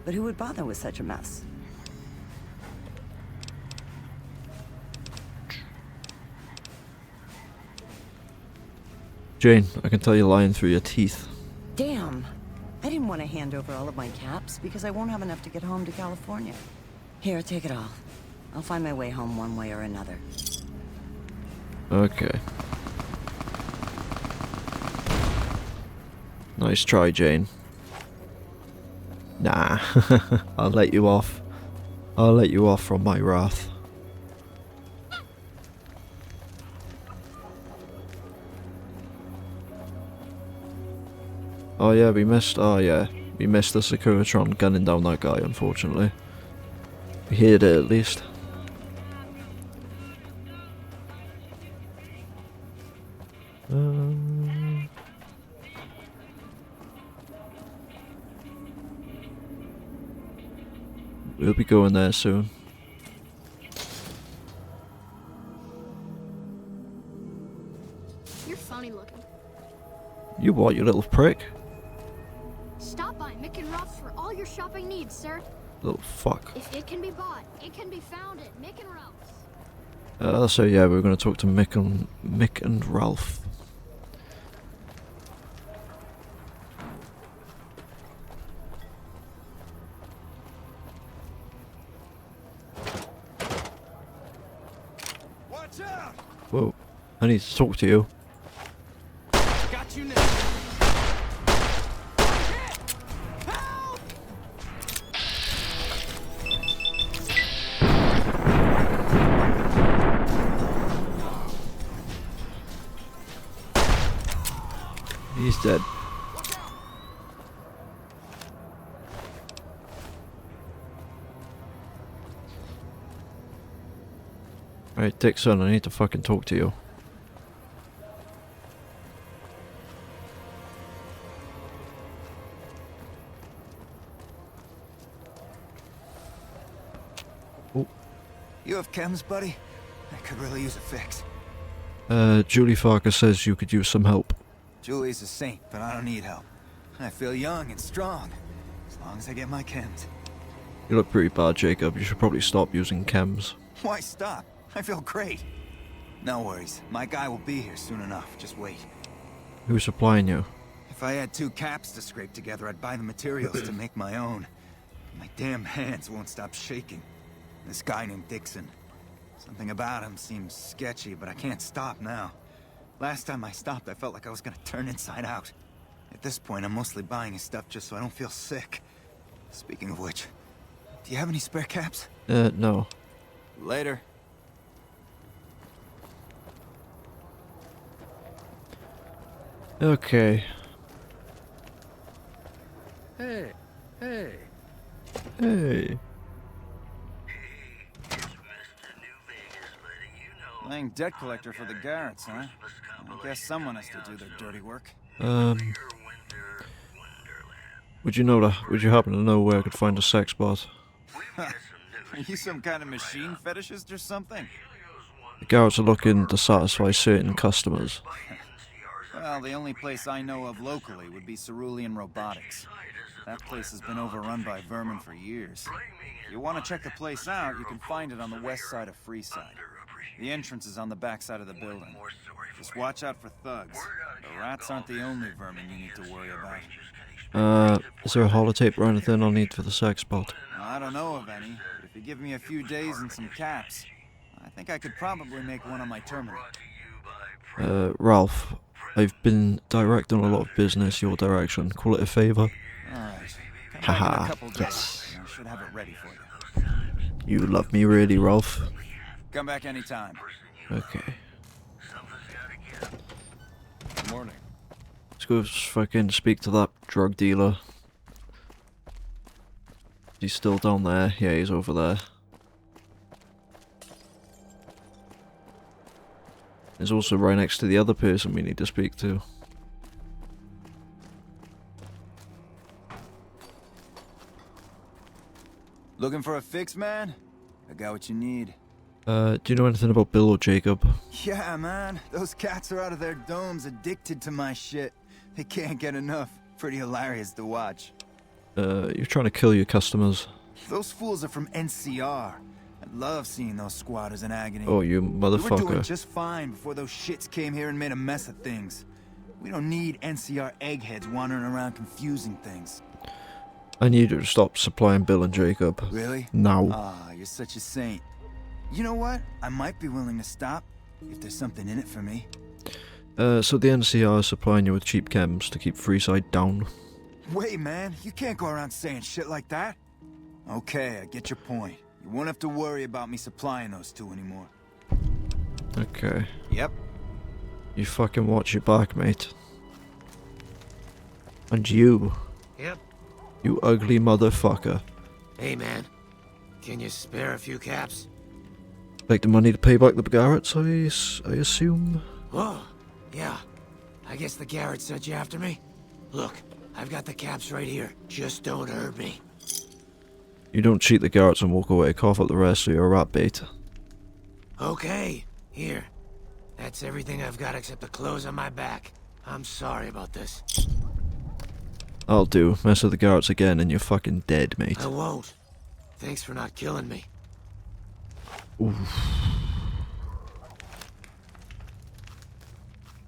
but who would bother with such a mess? Jane, I can tell you're lying through your teeth. Damn! I didn't want to hand over all of my caps because I won't have enough to get home to California. Here, take it all. I'll find my way home one way or another. Okay. Nice try, Jane. Nah, I'll let you off. I'll let you off from my wrath. Oh yeah, we missed the Securitron gunning down that guy, unfortunately. We heard it at least. We'll be going there soon. You're funny looking. You what, you little prick? Stop by Mick and Ralph's for all your shopping needs, sir. Little fuck. If it can be bought, it can be found at Mick and Ralph's. So yeah, we're going to talk to Mick and Ralph. Watch out! Whoa, I need to talk to you. Got you now. Help! He's dead. Alright, Dixon, I need to fucking talk to you. Oh. You have chems, buddy? I could really use a fix. Julie Farker says you could use some help. Julie's a saint, but I don't need help. I feel young and strong, as long as I get my chems. You look pretty bad, Jacob. You should probably stop using chems. Why stop? I feel great. No worries. My guy will be here soon enough. Just wait. Who's supplying you? If I had 2 caps to scrape together, I'd buy the materials to make my own. My damn hands won't stop shaking. This guy named Dixon. Something about him seems sketchy, but I can't stop now. Last time I stopped, I felt like I was gonna turn inside out. At this point, I'm mostly buying his stuff just so I don't feel sick. Speaking of which, do you have any spare caps? No. Later. Okay. Hey, hey. Hey. Playing debt collector for the Garretts, huh? I guess someone has to do their dirty work. Would you happen to know where I could find a sex bot? Are you some kind of machine fetishist or something? The Garretts are looking to satisfy certain customers. Well, the only place I know of locally would be Cerulean Robotics. That place has been overrun by vermin for years. If you want to check the place out, you can find it on the west side of Freeside. The entrance is on the back side of the building. Just watch out for thugs. The rats aren't the only vermin you need to worry about. Is there a holotape or anything I'll need for the sex bot? I don't know of any, but if you give me a few days and some caps, I think I could probably make one on my terminal. Ralph, I've been directing a lot of business your direction. Call it a favor. Alright. Haha, yes. I should have it ready for you. You love me really, Ralph. Come back anytime. Okay. Good morning. Let's go fucking speak to that drug dealer. He's still down there. Yeah, he's over there. He's also right next to the other person we need to speak to. Looking for a fix, man? I got what you need. Do you know anything about Bill or Jacob? Yeah, man. Those cats are out of their domes addicted to my shit. They can't get enough. Pretty hilarious to watch. You're trying to kill your customers. Those fools are from NCR. I love seeing those squatters in agony. Oh, you We were doing motherfucker. just fine before those shits came here and made a mess of things. We don't need NCR eggheads wandering around confusing things. I need you to stop supplying Bill and Jacob. Really? Now. Ah, you're such a saint. You know what? I might be willing to stop if there's something in it for me. So the NCR is supplying you with cheap chems to keep Freeside down. Wait, man. You can't go around saying shit like that. Okay, I get your point. You won't have to worry about me supplying those two anymore. Okay. Yep. You fucking watch your back, mate. And you. Yep. You ugly motherfucker. Hey, man. Can you spare a few caps? Like the money to pay back the Garretts, I assume? Oh, yeah. I guess the Garretts sent you after me? Look, I've got the caps right here. Just don't hurt me. You don't cheat the Garretts and walk away. Cough up the rest or you're a rat bait. Okay, here. That's everything I've got except the clothes on my back. I'm sorry about this. I'll do. Mess with the Garretts again and you're fucking dead, mate. I won't. Thanks for not killing me. Oof.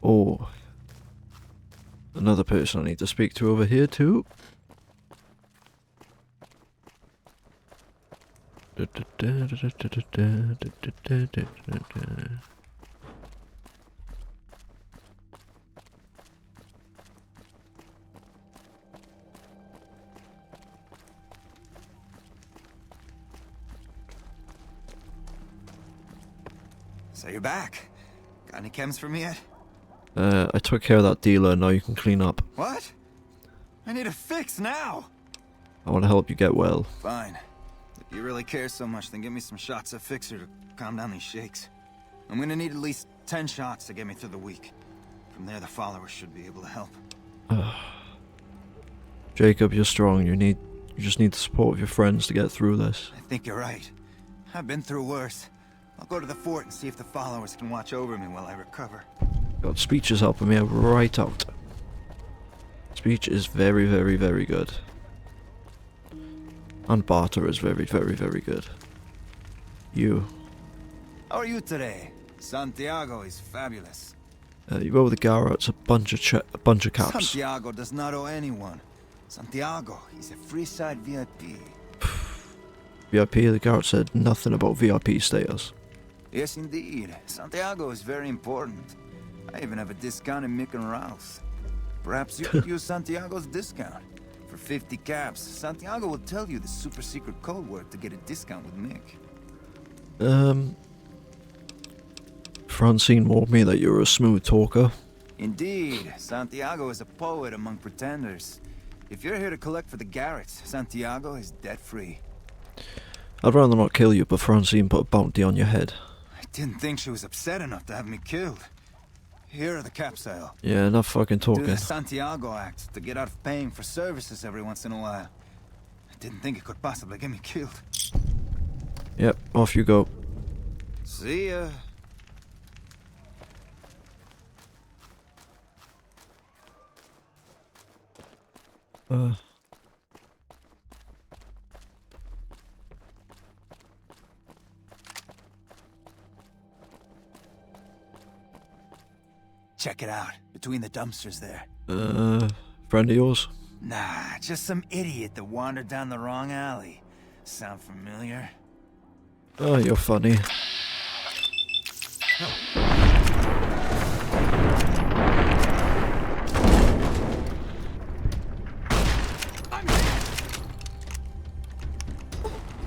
Oh. Another person I need to speak to over here too. So you're back. Got any chems for me yet? I took care of that dealer, now you can clean up. What? I need a fix now! I want to help you get well. Fine. If you really care so much, then give me some shots of Fixer to calm down these shakes. I'm gonna need at least 10 shots to get me through the week. From there, the followers should be able to help. Jacob, you're strong. You just need the support of your friends to get through this. I think you're right. I've been through worse. I'll go to the fort and see if the followers can watch over me while I recover. God, speech is helping me right out. Speech is very, very, very good. And barter is very, very, very good. You. How are you today? Santiago is fabulous. You owe the Garretts a bunch of caps. Santiago does not owe anyone. Santiago, he's a Freeside VIP. VIP? The guard said nothing about VIP status. Yes, indeed. Santiago is very important. I even have a discount in Mick and Ralph's. Perhaps you could use Santiago's discount. For 50 caps, Santiago will tell you the super secret code word to get a discount with Mick. Francine warned me that you're a smooth talker. Indeed, Santiago is a poet among pretenders. If you're here to collect for the Garretts, Santiago is debt-free. I'd rather not kill you, but Francine put a bounty on your head. I didn't think she was upset enough to have me killed. Here are the caps, Al. Yeah, enough fucking talking. Do the Santiago Act to get out of paying for services every once in a while. I didn't think it could possibly get me killed. Yep, off you go. See ya. Check it out, between the dumpsters there. Friend of yours? Nah, just some idiot that wandered down the wrong alley. Sound familiar? Oh, you're funny.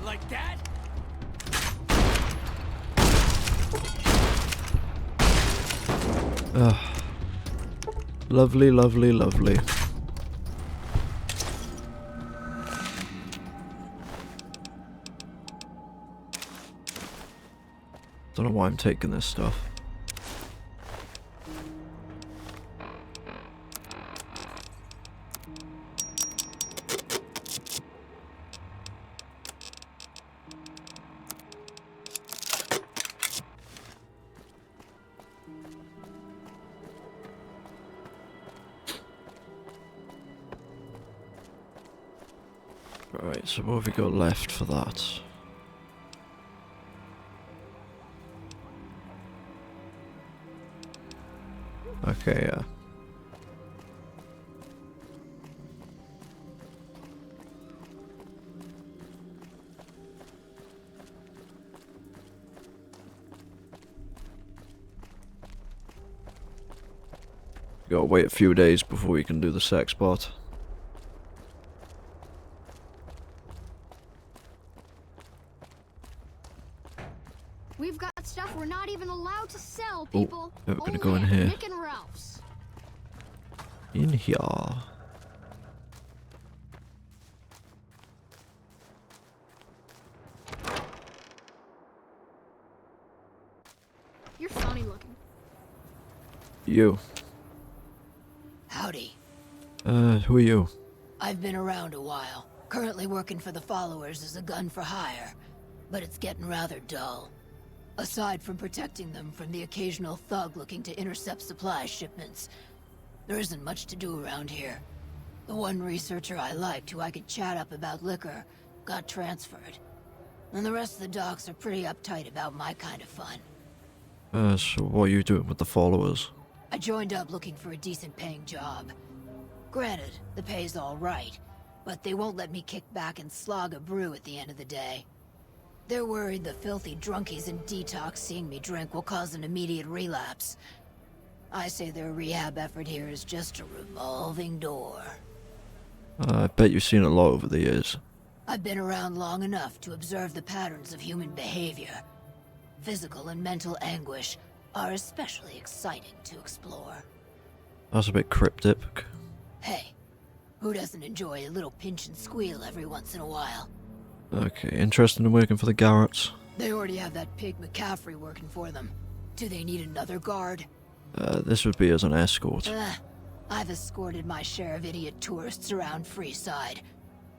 Like that? Lovely, lovely, lovely. Don't know why I'm taking this stuff. Right, so what have we got left for that? Okay, yeah. Gotta wait a few days before we can do the sex part. We've got stuff we're not even allowed to sell, people. Oh, we're gonna Only go in at here. Nick and Ralph's. In here. You're funny looking. You. Howdy. Who are you? I've been around a while. Currently working for the followers as a gun for hire. But it's getting rather dull. Aside from protecting them from the occasional thug looking to intercept supply shipments, there isn't much to do around here. The one researcher I liked who I could chat up about liquor got transferred. And the rest of the docs are pretty uptight about my kind of fun. So what are you doing with the followers? I joined up looking for a decent paying job. Granted, the pay's all right, but they won't let me kick back and slog a brew at the end of the day. They're worried the filthy drunkies in detox seeing me drink will cause an immediate relapse. I say their rehab effort here is just a revolving door. I bet you've seen a lot over the years. I've been around long enough to observe the patterns of human behavior. Physical and mental anguish are especially exciting to explore. That's a bit cryptic. Hey, who doesn't enjoy a little pinch and squeal every once in a while? Okay, interested in working for the Garretts? They already have that pig McCaffrey working for them. Do they need another guard? This would be as an escort. I've escorted my share of idiot tourists around Freeside.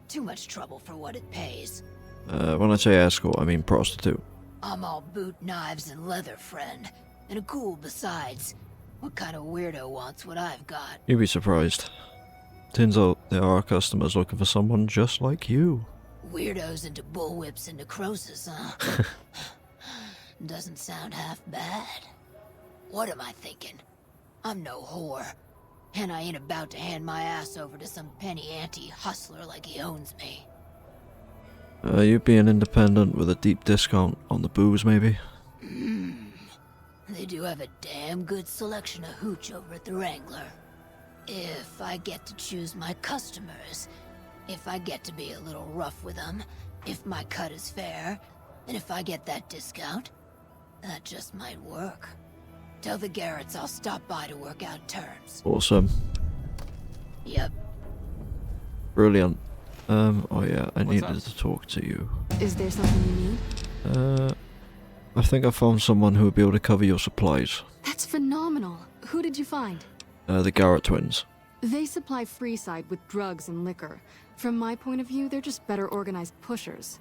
Too much trouble for what it pays. When I say escort, I mean prostitute. I'm all boot, knives, and leather, friend. And a cool besides. What kind of weirdo wants what I've got? You'd be surprised. Turns out there are customers looking for someone just like you. Weirdos into bullwhips and necrosis, huh? Doesn't sound half bad. What am I thinking? I'm no whore. And I ain't about to hand my ass over to some penny ante hustler like he owns me. You being independent with a deep discount on the booze, maybe? They do have a damn good selection of hooch over at the Wrangler. If I get to choose my customers, if I get to be a little rough with them, if my cut is fair, and if I get that discount, that just might work. Tell the Garretts I'll stop by to work out terms. Awesome. Yep. Brilliant. Oh yeah, I needed to talk to you. Is there something you need? I think I found someone who would be able to cover your supplies. That's phenomenal. Who did you find? The Garrett twins. They supply Freeside with drugs and liquor. From my point of view, they're just better organized pushers.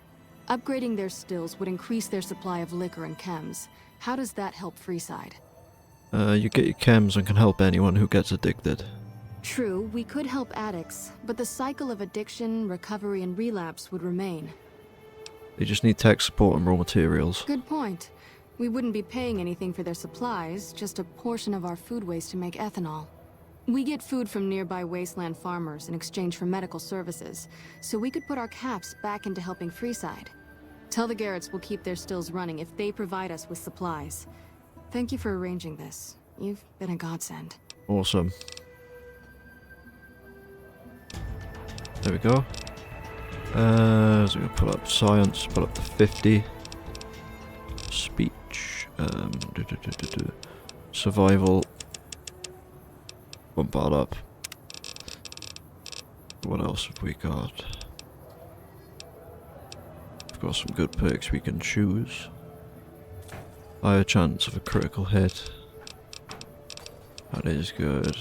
Upgrading their stills would increase their supply of liquor and chems. How does that help Freeside? You get your chems and can help anyone who gets addicted. True, we could help addicts, but the cycle of addiction, recovery, and relapse would remain. They just need tech support and raw materials. Good point. We wouldn't be paying anything for their supplies, just a portion of our food waste to make ethanol. We get food from nearby wasteland farmers in exchange for medical services, so we could put our caps back into helping Freeside. Tell the Garretts we'll keep their stills running if they provide us with supplies. Thank you for arranging this. You've been a godsend. Awesome. There we go. So we're gonna pull up science, pull up to 50. Speech. Survival. Bump that up. What else have we got? We've got some good perks we can choose. Higher chance of a critical hit. That is good.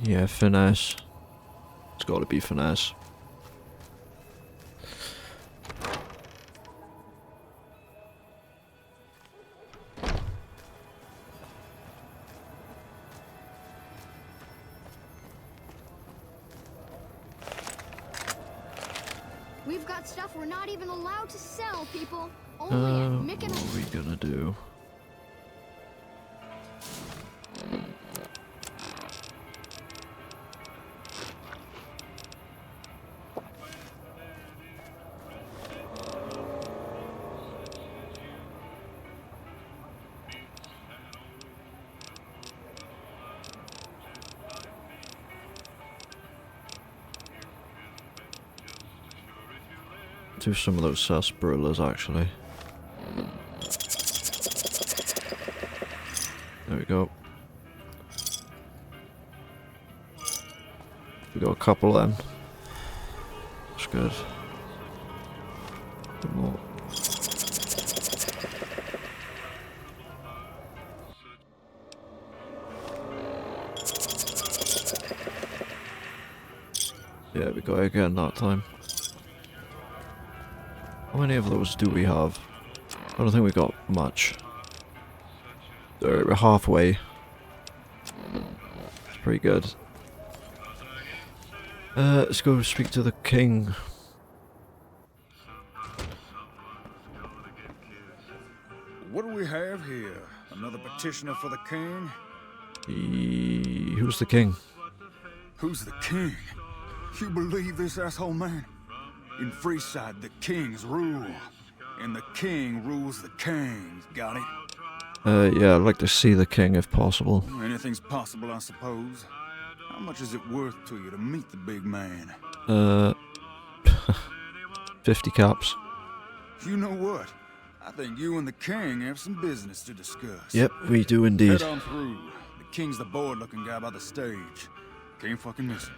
Yeah, finesse. It's gotta be finesse. We've got stuff we're not even allowed to sell, people. Only at Mick and what are we gonna do? Do some of those sarsaparillas actually. There we go. We got a couple of them. That's good. One more. Yeah, we got it again that time. How many of those do we have? I don't think we got much. We're halfway. It's pretty good. Let's go speak to the king. What do we have here? Another petitioner for the king? Who's the king? Who's the king? You believe this asshole man? In Freeside, the kings rule. And the king rules the kings. Got it? Yeah, I'd like to see the king if possible. Anything's possible, I suppose. How much is it worth to you to meet the big man? 50 caps. You know what? I think you and the king have some business to discuss. Yep, we do indeed. Head on through. The king's the bored-looking guy by the stage. Can't fucking miss him.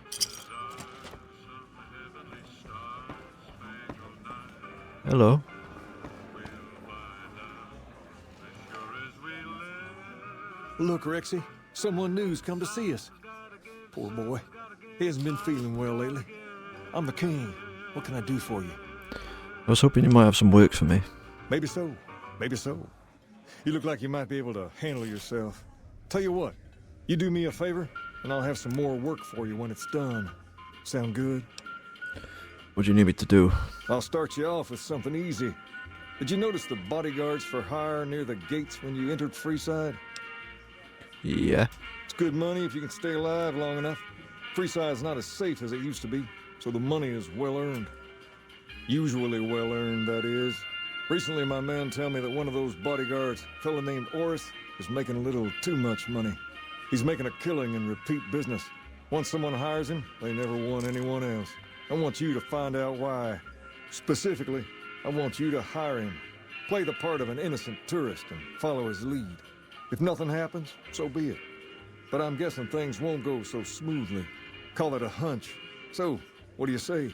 Hello. Look, Rexy, someone new's come to see us. Poor boy. He hasn't been feeling well lately. I'm the king. What can I do for you? I was hoping you might have some work for me. Maybe so. Maybe so. You look like you might be able to handle yourself. Tell you what, you do me a favor, and I'll have some more work for you when it's done. Sound good? What do you need me to do? I'll start you off with something easy. Did you notice the bodyguards for hire near the gates when you entered Freeside? Yeah. It's good money if you can stay alive long enough. Freeside's not as safe as it used to be, so the money is well earned. Usually well earned, that is. Recently, my man tell me that one of those bodyguards, a fella named Oris, is making a little too much money. He's making a killing in repeat business. Once someone hires him, they never want anyone else. I want you to find out why. Specifically, I want you to hire him. Play the part of an innocent tourist and follow his lead. If nothing happens, so be it. But I'm guessing things won't go so smoothly. Call it a hunch. So, what do you say?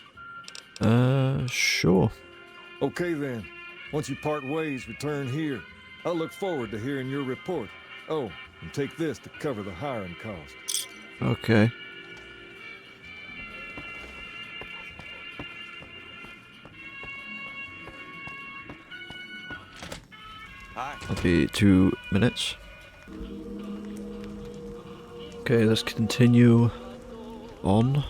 Sure. Okay then. Once you part ways, return here. I'll look forward to hearing your report. Oh, and take this to cover the hiring cost. Okay. I'll be 2 minutes. Okay, let's continue on.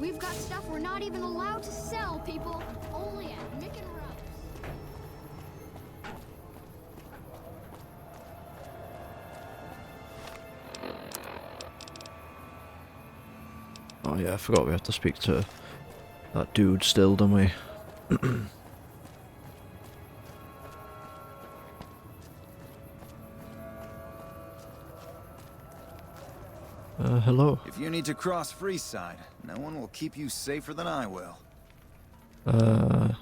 We've got stuff we're not even allowed to sell, people. Only at Mick and Rose. Oh yeah, I forgot we have to speak to that dude still, don't we? Hello. If you need to cross Freeside, no one will keep you safer than I will. How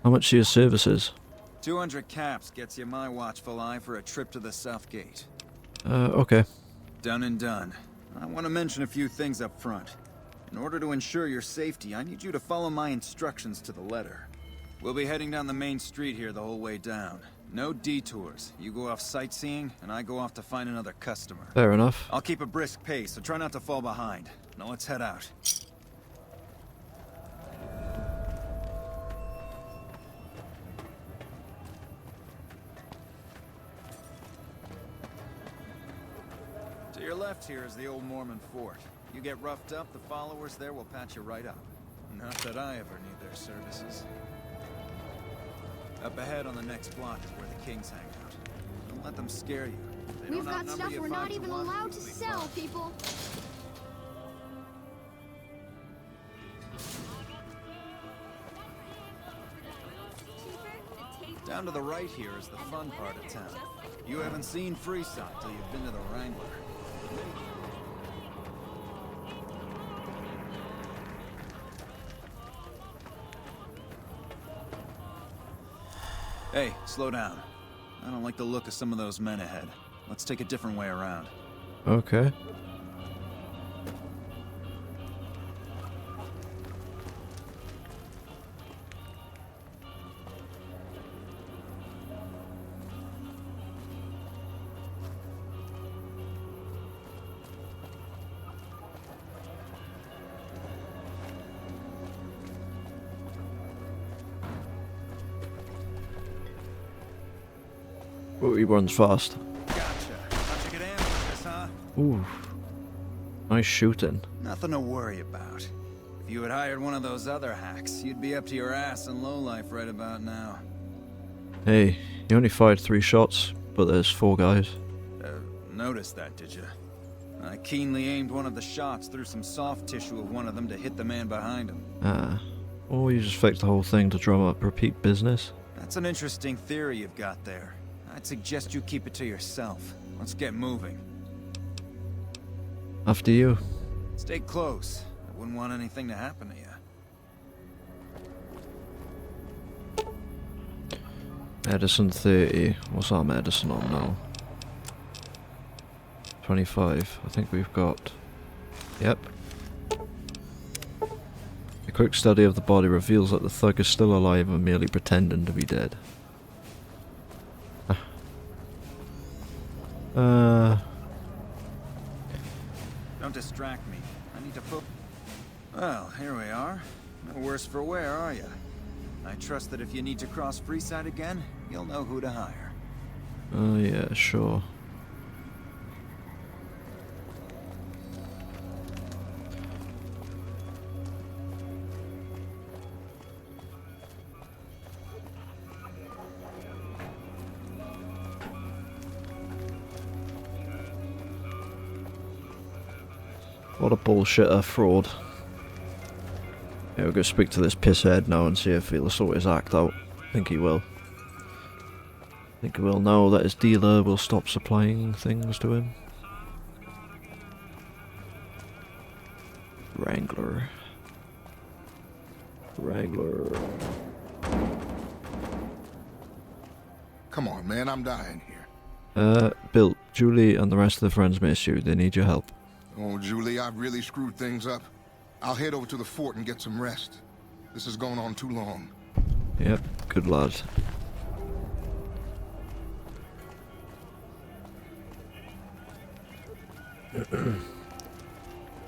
much are your services? 200 caps gets you my watchful eye for a trip to the South Gate. Okay. Done and done. I want to mention a few things up front. In order to ensure your safety, I need you to follow my instructions to the letter. We'll be heading down the main street here the whole way down. No detours. You go off sightseeing, and I go off to find another customer. Fair enough. I'll keep a brisk pace, so try not to fall behind. Now let's head out. To your left here is the old Mormon fort. You get roughed up, the followers there will patch you right up. Not that I ever need their services. Up ahead on the next block is where the kings hang out. Don't let them scare you. They We've don't got outnumber stuff you we're 5 not to even 1, allowed to you'll be sell, fine. people. Down to the right here is the fun part of town. You haven't seen Freeside till you've been to the Wrangler. Hey, slow down. I don't like the look of some of those men ahead. Let's take a different way around. Okay. Oh, he runs fast. Gotcha. How'd you get in with this, huh? Ooh. Nice shooting. Nothing to worry about. If you had hired one of those other hacks, you'd be up to your ass in lowlife right about now. Hey, you only fired 3 shots, but there's 4 guys. Noticed that, did you? I keenly aimed one of the shots through some soft tissue of one of them to hit the man behind him. Or you just faked the whole thing to drum up repeat business. That's an interesting theory you've got there. I'd suggest you keep it to yourself. Let's get moving. After you. Stay close. I wouldn't want anything to happen to you. Medicine 30. What's our medicine on now? 25. I think we've got... Yep. A quick study of the body reveals that the thug is still alive and merely pretending to be dead. Don't distract me. I need to focus. Well, here we are. No worse for wear, are you? I trust that if you need to cross Freeside again, you'll know who to hire. Oh yeah, sure. What a bullshitter fraud. Yeah, we'll go speak to this pisshead now and see if he'll sort his act out. I think he will. I think he will know that his dealer will stop supplying things to him. Wrangler. Wrangler. Come on, man, I'm dying here. Bill, Julie and the rest of the friends miss you. They need your help. Oh, Julie, I've really screwed things up. I'll head over to the fort and get some rest. This has gone on too long. Yep, good lad.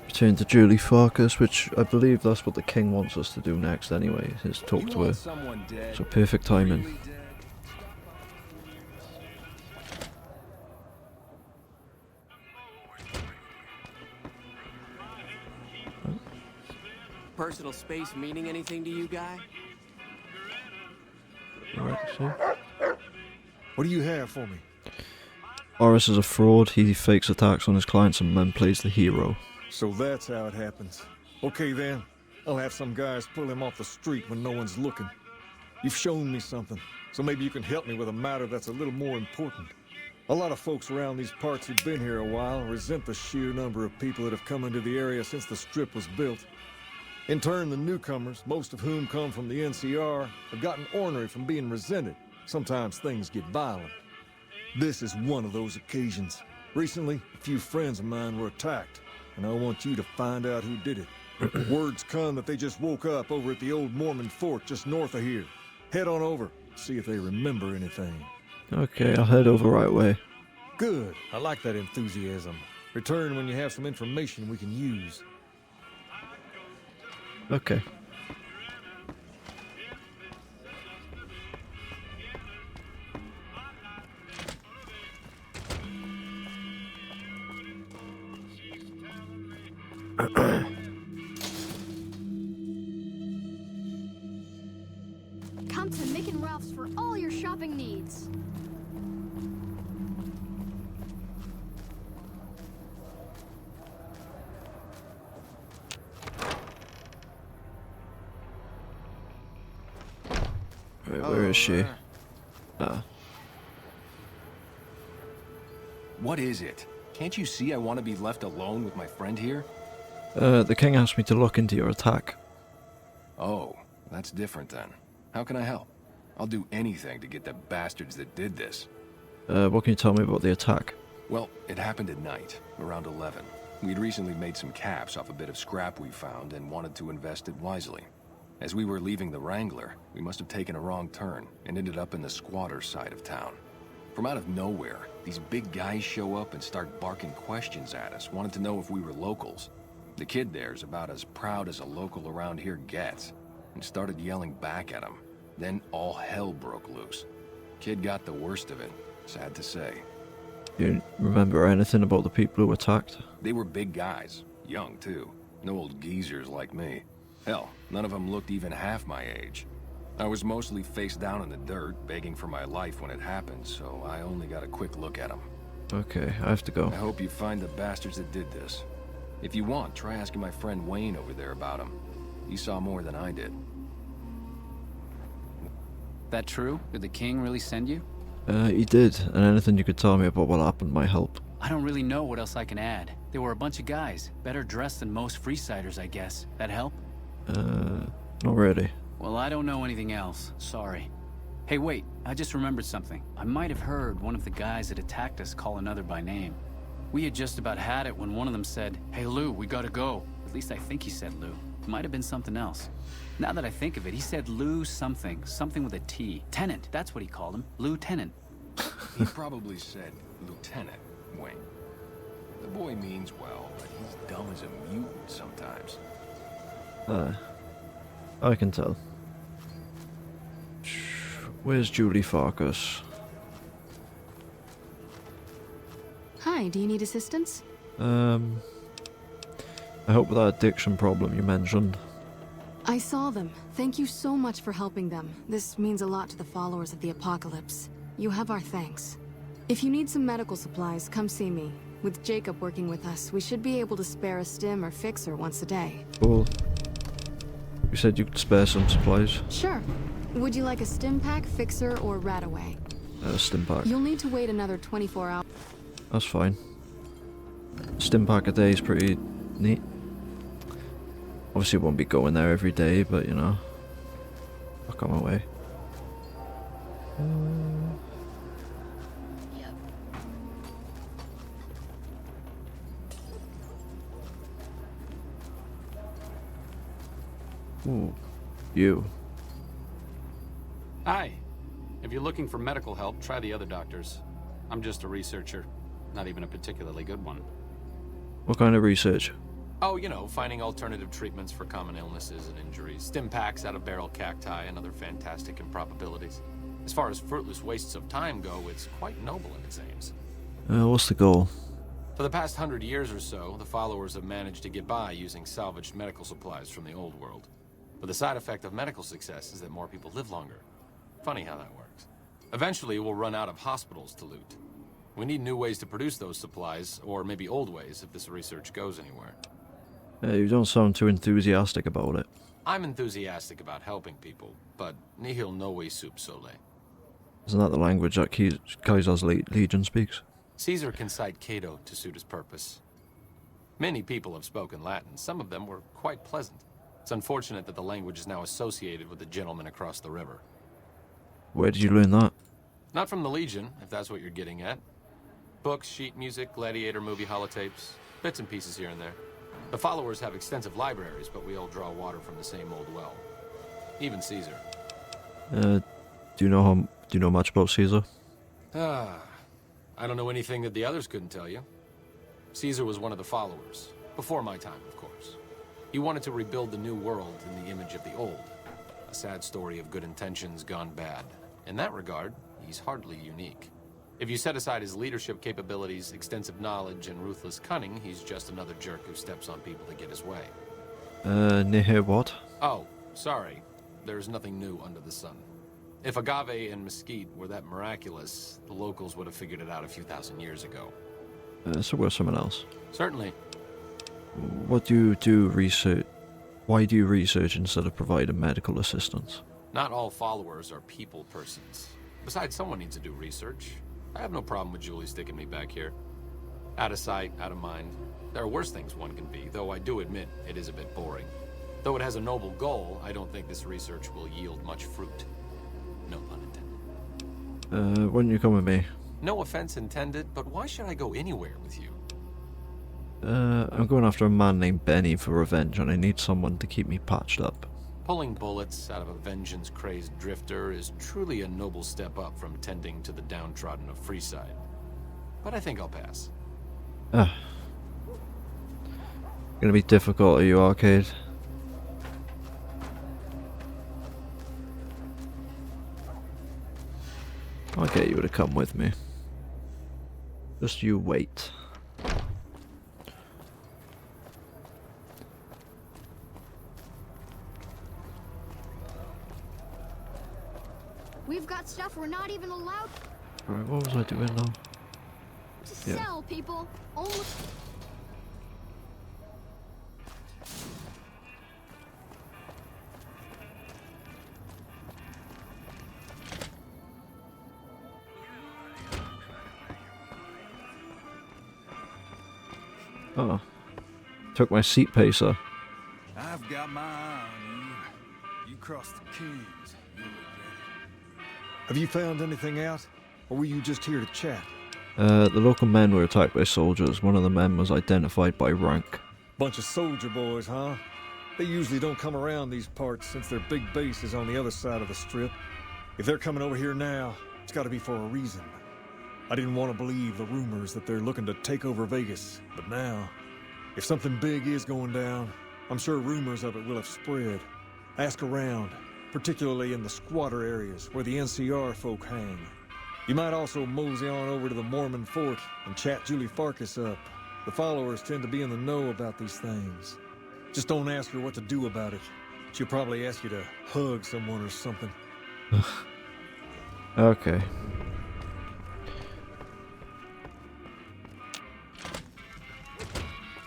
Return to Julie Farkas, which I believe that's what the king wants us to do next anyway, is talk to her. So perfect timing. Personal space meaning anything to you, guy? Alright, so. What do you have for me? Oris is a fraud. He fakes attacks on his clients and then plays the hero. So that's how it happens. Okay then, I'll have some guys pull him off the street when no one's looking. You've shown me something, so maybe you can help me with a matter that's a little more important. A lot of folks around these parts who've been here a while resent the sheer number of people that have come into the area since the strip was built. In turn, the newcomers, most of whom come from the NCR, have gotten ornery from being resented. Sometimes things get violent. This is one of those occasions. Recently, a few friends of mine were attacked, and I want you to find out who did it. Word's come that they just woke up over at the old Mormon fort just north of here. Head on over, see if they remember anything. Okay, I'll head over right away. Good. I like that enthusiasm. Return when you have some information we can use. Okay. Come to Mick and Ralph's for all your shopping needs. Wait, where is she? What is it? Can't you see I want to be left alone with my friend here? The king asked me to look into your attack. Oh, that's different then. How can I help? I'll do anything to get the bastards that did this. What can you tell me about the attack? Well, it happened at night, around 11. We'd recently made some caps off a bit of scrap we found and wanted to invest it wisely. As we were leaving the Wrangler, we must have taken a wrong turn and ended up in the squatter side of town. From out of nowhere, these big guys show up and start barking questions at us, wanted to know if we were locals. The kid there's about as proud as a local around here gets, and started yelling back at him. Then all hell broke loose. Kid got the worst of it, sad to say. You remember anything about the people who attacked? They were big guys, young too. No old geezers like me. Hell, none of them looked even half my age. I was mostly face down in the dirt, begging for my life when it happened, so I only got a quick look at them. Okay, I have to go. I hope you find the bastards that did this. If you want, try asking my friend Wayne over there about him. He saw more than I did. That true? Did the king really send you? He did, and anything you could tell me about what happened might help. I don't really know what else I can add. There were a bunch of guys, better dressed than most Freesiders, I guess. That help? Not really. Well, I don't know anything else. Sorry. Hey, wait, I just remembered something. I might have heard one of the guys that attacked us call another by name. We had just about had it when one of them said, "Hey, Lou, we gotta go." At least I think he said Lou. It might have been something else. Now that I think of it, he said Lou something. Something with a T. Tenant, that's what he called him. Lieutenant. He probably said Lieutenant Wayne. The boy means well, but he's dumb as a mutant sometimes. I can tell. Where's Julie Farkas? Hi, do you need assistance? I help with that addiction problem you mentioned. I saw them. Thank you so much for helping them. This means a lot to the followers of the Apocalypse. You have our thanks. If you need some medical supplies, come see me. With Jacob working with us, we should be able to spare a stim or fixer once a day. Cool. You said you could spare some supplies. Sure. Would you like a stim pack, fixer, or rataway? Stim pack. You'll need to wait another 24 hours. That's fine. Stim pack a day is pretty neat. Obviously, won't be going there every day, but you know, I'll come my way. Ooh, you. Hi. If you're looking for medical help, try the other doctors. I'm just a researcher. Not even a particularly good one. What kind of research? Oh, you know, finding alternative treatments for common illnesses and injuries. Stim packs out of barrel cacti and other fantastic improbabilities. As far as fruitless wastes of time go, it's quite noble in its aims. What's the goal? For the past 100 years or so, the followers have managed to get by using salvaged medical supplies from the old world. But the side effect of medical success is that more people live longer. Funny how that works. Eventually, we'll run out of hospitals to loot. We need new ways to produce those supplies, or maybe old ways if this research goes anywhere. You don't sound too enthusiastic about it. I'm enthusiastic about helping people, but nihil novi sub sole. Isn't that the language that Caesar's legion speaks? Caesar can cite Cato to suit his purpose. Many people have spoken Latin. Some of them were quite pleasant. It's unfortunate that the language is now associated with the gentleman across the river. Where did you learn that? Not from the Legion, if that's what you're getting at. Books, sheet music, gladiator movie holotapes, bits and pieces here and there. The followers have extensive libraries, but we all draw water from the same old well. Even Caesar. Do you know much about Caesar? I don't know anything that the others couldn't tell you. Caesar was one of the followers, before my time, of course. He wanted to rebuild the new world in the image of the old. A sad story of good intentions gone bad. In that regard, he's hardly unique. If you set aside his leadership capabilities, extensive knowledge, and ruthless cunning, he's just another jerk who steps on people to get his way. Near what? Oh, sorry. There's nothing new under the sun. If agave and mesquite were that miraculous, the locals would have figured it out a few thousand years ago. So we're someone else. Certainly. What do you do research? Why do you research instead of providing medical assistance? Not all followers are people persons. Besides, someone needs to do research. I have no problem with Julie sticking me back here. Out of sight, out of mind. There are worse things one can be, though I do admit it is a bit boring. Though it has a noble goal, I don't think this research will yield much fruit. No pun intended. Why don't you come with me? No offense intended, but why should I go anywhere with you? I'm going after a man named Benny for revenge, and I need someone to keep me patched up. Pulling bullets out of a vengeance-crazed drifter is truly a noble step up from tending to the downtrodden of Freeside. But I think I'll pass. Gonna be difficult, are you, Arcade? I'll get you to come with me. Just you wait. We've got stuff we're not even allowed Alright, what was I doing now? to sell, people. Only... Oh. Took my seat pacer. I've got my eye on you. You cross the Kings, you'll regret it. Have you found anything out? Or were you just here to chat? The local men were attacked by soldiers. One of the men was identified by rank. Bunch of soldier boys, huh? They usually don't come around these parts since their big base is on the other side of the strip. If they're coming over here now, it's gotta be for a reason. I didn't want to believe the rumors that they're looking to take over Vegas, but now, if something big is going down, I'm sure rumors of it will have spread. Ask around, particularly in the squatter areas where the NCR folk hang. You might also mosey on over to the Mormon fort and chat Julie Farkas up. The followers tend to be in the know about these things. Just don't ask her what to do about it. She'll probably ask you to hug someone or something. Okay.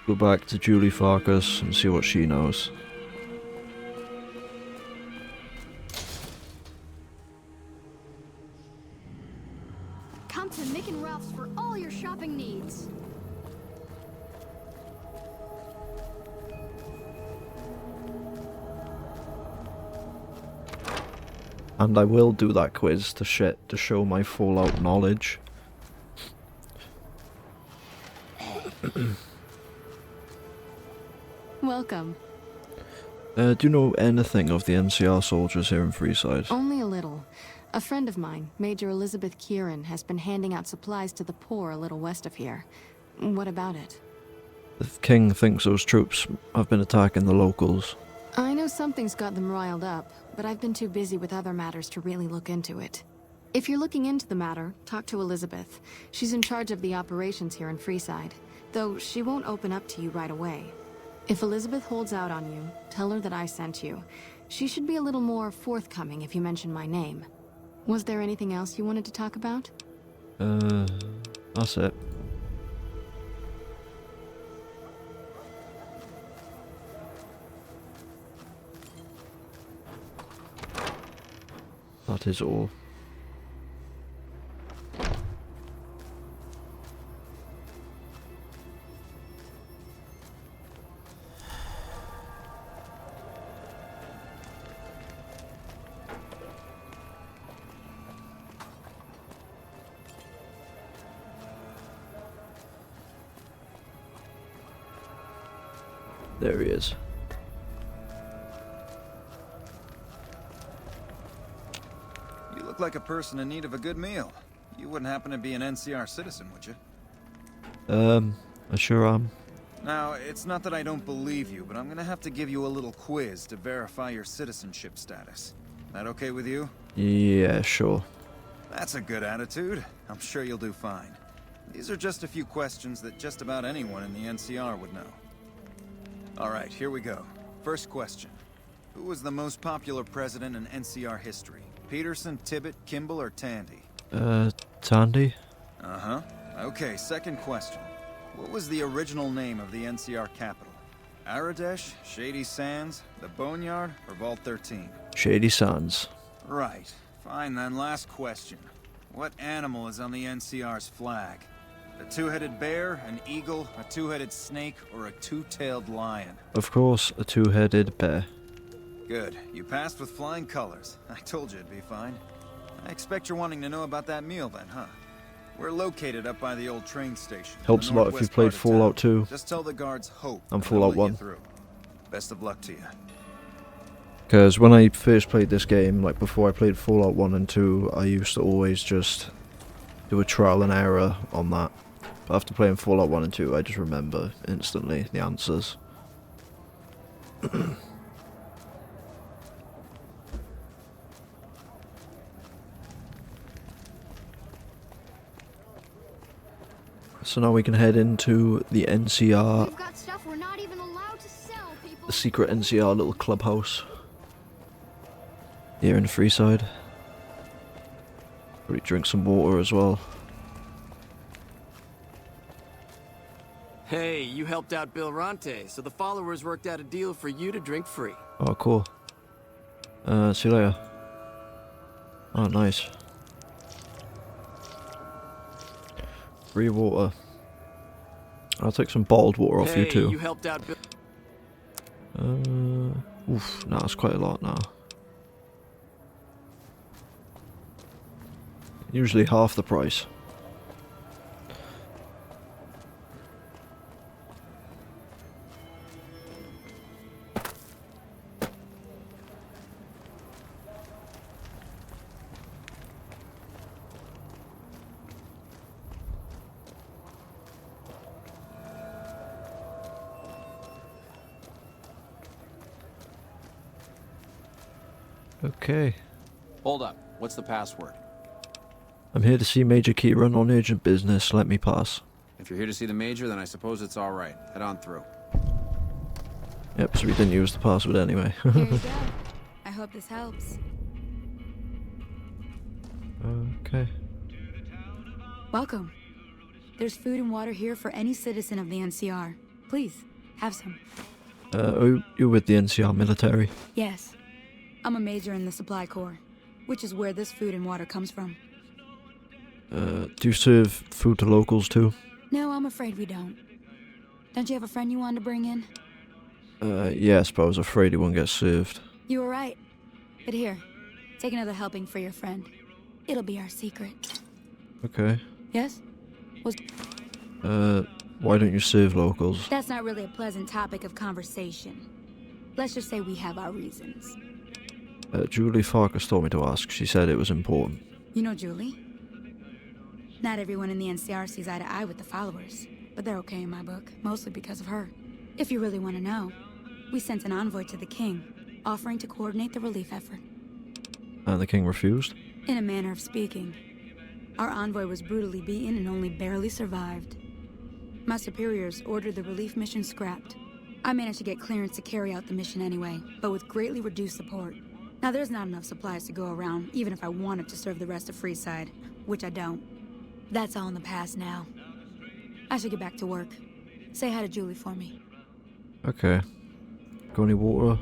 Go back to Julie Farkas and see what she knows. Come to Mick and Ralph's for all your shopping needs. And I will do that quiz to show my Fallout knowledge. Welcome. Do you know anything of the NCR soldiers here in Freeside? Only a little. A friend of mine, Major Elizabeth Kieran, has been handing out supplies to the poor a little west of here. What about it? The king thinks those troops have been attacking the locals. I know something's got them riled up, but I've been too busy with other matters to really look into it. If you're looking into the matter, talk to Elizabeth. She's in charge of the operations here in Freeside, though she won't open up to you right away. If Elizabeth holds out on you, tell her that I sent you. She should be a little more forthcoming if you mention my name. Was there anything else you wanted to talk about? That's it. That is all. There he is. You look like a person in need of a good meal. You wouldn't happen to be an NCR citizen, would you? I sure am. Now, it's not that I don't believe you, but I'm gonna have to give you a little quiz to verify your citizenship status. That okay with you? Yeah, sure. That's a good attitude. I'm sure you'll do fine. These are just a few questions that just about anyone in the NCR would know. Alright, here we go. First question. Who was the most popular president in NCR history? Peterson, Tibbet, Kimball, or Tandy? Tandy? Uh-huh. Okay, second question. What was the original name of the NCR capital? Aradesh, Shady Sands, the Boneyard, or Vault 13? Shady Sands. Right. Fine then, last question. What animal is on the NCR's flag? A two-headed bear, an eagle, a two-headed snake, or a two-tailed lion? Of course, a two-headed bear. Good. You passed with flying colors. I told you it'd be fine. I expect you're wanting to know about that meal then, huh? We're located up by the old train station. Helps a lot if you've played Fallout 2. Just tell the guards hope. And Fallout 1. Best of luck to you. Because when I first played this game, like before I played Fallout 1 and 2, I used to always just do a trial and error on that. But after playing Fallout 1 and 2, I just remember instantly the answers. So now we can head into the NCR, We've got stuff we're not even allowed to sell, people. the secret NCR little clubhouse here in Freeside. Probably drink some water as well. Hey, you helped out Bill Ronte, so the followers worked out a deal for you to drink free. Oh, cool. See you later. Oh, nice. Free water. I'll take some bottled water off you too. You helped out Bill. Oof, no, that's quite a lot now. Usually half the price. Okay. Hold up. What's the password? I'm here to see Major Kieran on urgent business. Let me pass. If you're here to see the Major, then I suppose it's all right. Head on through. Yep, so we didn't use the password anyway. Here you go. I hope this helps. Okay. Welcome. There's food and water here for any citizen of the NCR. Please, have some. You're with the NCR military? Yes. I'm a major in the supply corps, which is where this food and water comes from. Do you serve food to locals too? No, I'm afraid we don't. Don't you have a friend you wanted to bring in? Yes, but I was afraid he wouldn't get served. You were right. But here, take another helping for your friend. It'll be our secret. Okay. Yes? Why don't you serve locals? That's not really a pleasant topic of conversation. Let's just say we have our reasons. Julie Farkas told me to ask. She said it was important. You know Julie? Not everyone in the NCR sees eye to eye with the followers, but they're okay in my book, mostly because of her. If you really want to know, we sent an envoy to the king, offering to coordinate the relief effort. And the king refused? In a manner of speaking. Our envoy was brutally beaten and only barely survived. My superiors ordered the relief mission scrapped. I managed to get clearance to carry out the mission anyway, but with greatly reduced support. Now there's not enough supplies to go around, even if I wanted to serve the rest of Freeside, which I don't. That's all in the past now. I should get back to work. Say hi to Julie for me. Okay. Got any water?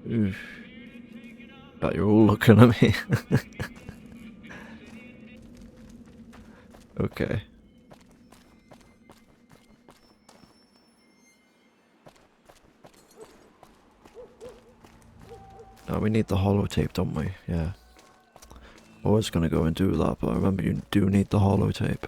Oof. Bet you're all looking at me. Okay. Now we need the holotape, don't we? Yeah. I was gonna go and do that, but I remember you do need the holotape.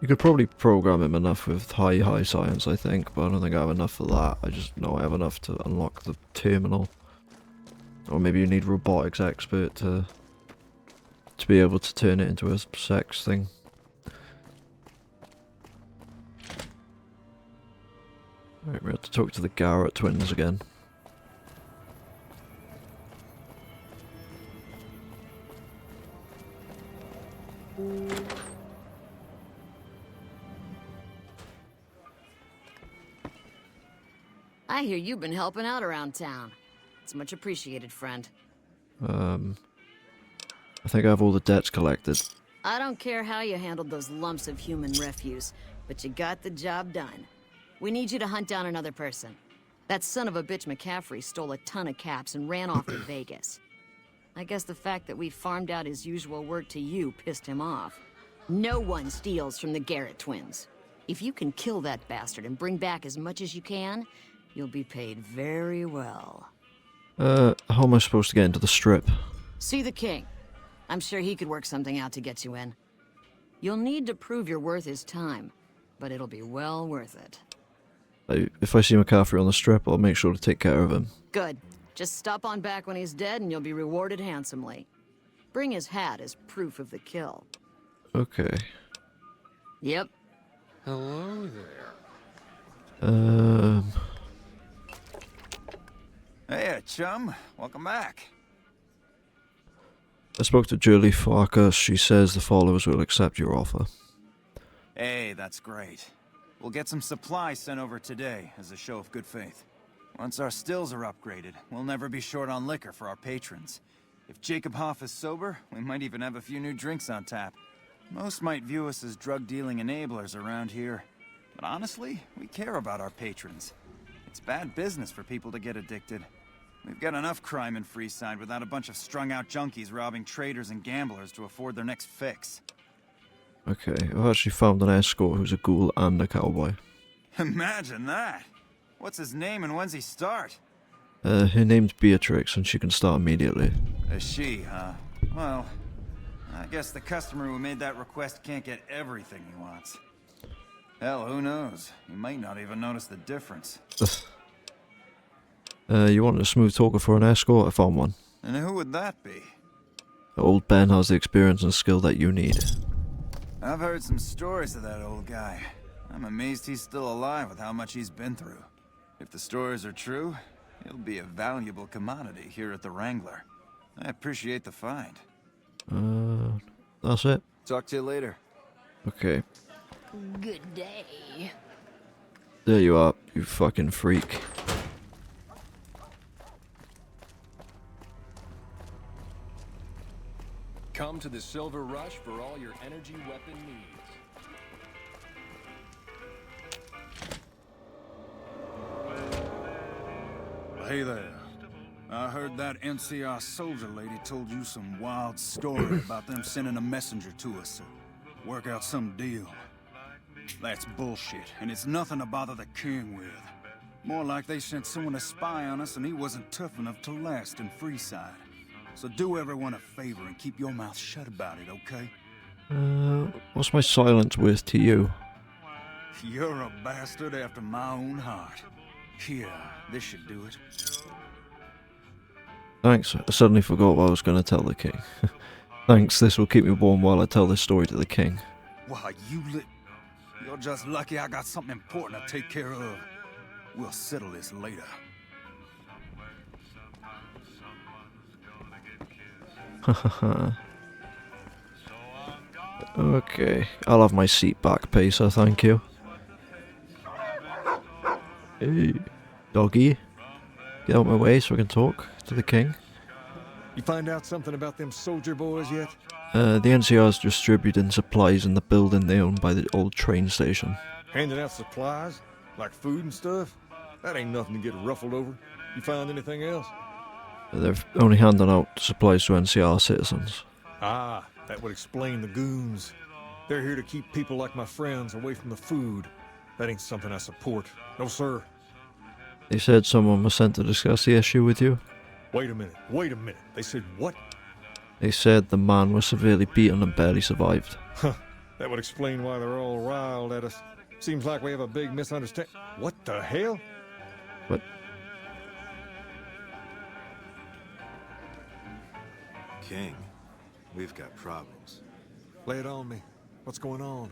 You could probably program him enough with high science, I think, but I don't think I have enough for that. I just know I have enough to unlock the terminal. Or maybe you need robotics expert to be able to turn it into a sex thing. Right, we have to talk to the Garrett twins again. I hear you've been helping out around town. It's much appreciated, friend. I think I have all the debts collected. I don't care how you handled those lumps of human refuse, but you got the job done. We need you to hunt down another person. That son of a bitch McCaffrey stole a ton of caps and ran off to Vegas. I guess the fact that we farmed out his usual work to you pissed him off. No one steals from the Garrett twins. If you can kill that bastard and bring back as much as you can, you'll be paid very well. How am I supposed to get into the strip? See the king. I'm sure he could work something out to get you in. You'll need to prove your worth his time, but it'll be well worth it. If I see McCaffrey on the strip, I'll make sure to take care of him. Good. Just stop on back when he's dead and you'll be rewarded handsomely. Bring his hat as proof of the kill. Okay. Yep. Hello there. Hey, chum. Welcome back. I spoke to Julie Farkas. She says the followers will accept your offer. Hey, that's great. We'll get some supplies sent over today as a show of good faith. Once our stills are upgraded, we'll never be short on liquor for our patrons. If Jacob Hoff is sober, we might even have a few new drinks on tap. Most might view us as drug-dealing enablers around here. But honestly, we care about our patrons. It's bad business for people to get addicted. We've got enough crime in Freeside without a bunch of strung-out junkies robbing traders and gamblers to afford their next fix. Okay, I've actually found an escort who's a ghoul and a cowboy. Imagine that! What's his name and when's he start? Her name's Beatrix and she can start immediately. A she, huh? Well, I guess the customer who made that request can't get everything he wants. Hell, who knows? He might not even notice the difference. You want a smooth talker for an escort? I found one. And who would that be? Old Ben has the experience and skill that you need. I've heard some stories of that old guy. I'm amazed he's still alive with how much he's been through. If the stories are true, he'll be a valuable commodity here at the Wrangler. I appreciate the find. That's it. Talk to you later. Okay. Good day. There you are, you fucking freak. Come to the Silver Rush for all your energy weapon needs. Hey there. I heard that NCR soldier lady told you some wild story about them sending a messenger to us to work out some deal. That's bullshit, and it's nothing to bother the king with. More like they sent someone to spy on us and he wasn't tough enough to last in Freeside. So do everyone a favor and keep your mouth shut about it, okay? What's my silence worth to you? You're a bastard after my own heart. Here, this should do it. Thanks, I suddenly forgot what I was going to tell the king. Thanks, this will keep me warm while I tell this story to the king. Why, you're just lucky I got something important to take care of. We'll settle this later. Okay, I'll have my seat back, Pacer, thank you. Hey, doggy. Get out of my way so I can talk to the king. You find out something about them soldier boys yet? The NCR's distributing supplies in the building they own by the old train station. Handing out supplies? Like food and stuff? That ain't nothing to get ruffled over. You found anything else? They're only handing out supplies to NCR citizens. Ah, that would explain the goons. They're here to keep people like my friends away from the food. That ain't something I support. No, sir. They said someone was sent to discuss the issue with you. Wait a minute. They said what? They said the man was severely beaten and barely survived. Huh. That would explain why they're all riled at us. Seems like we have a big misunderstanding. What the hell? What? King, we've got problems. Lay it on me. What's going on?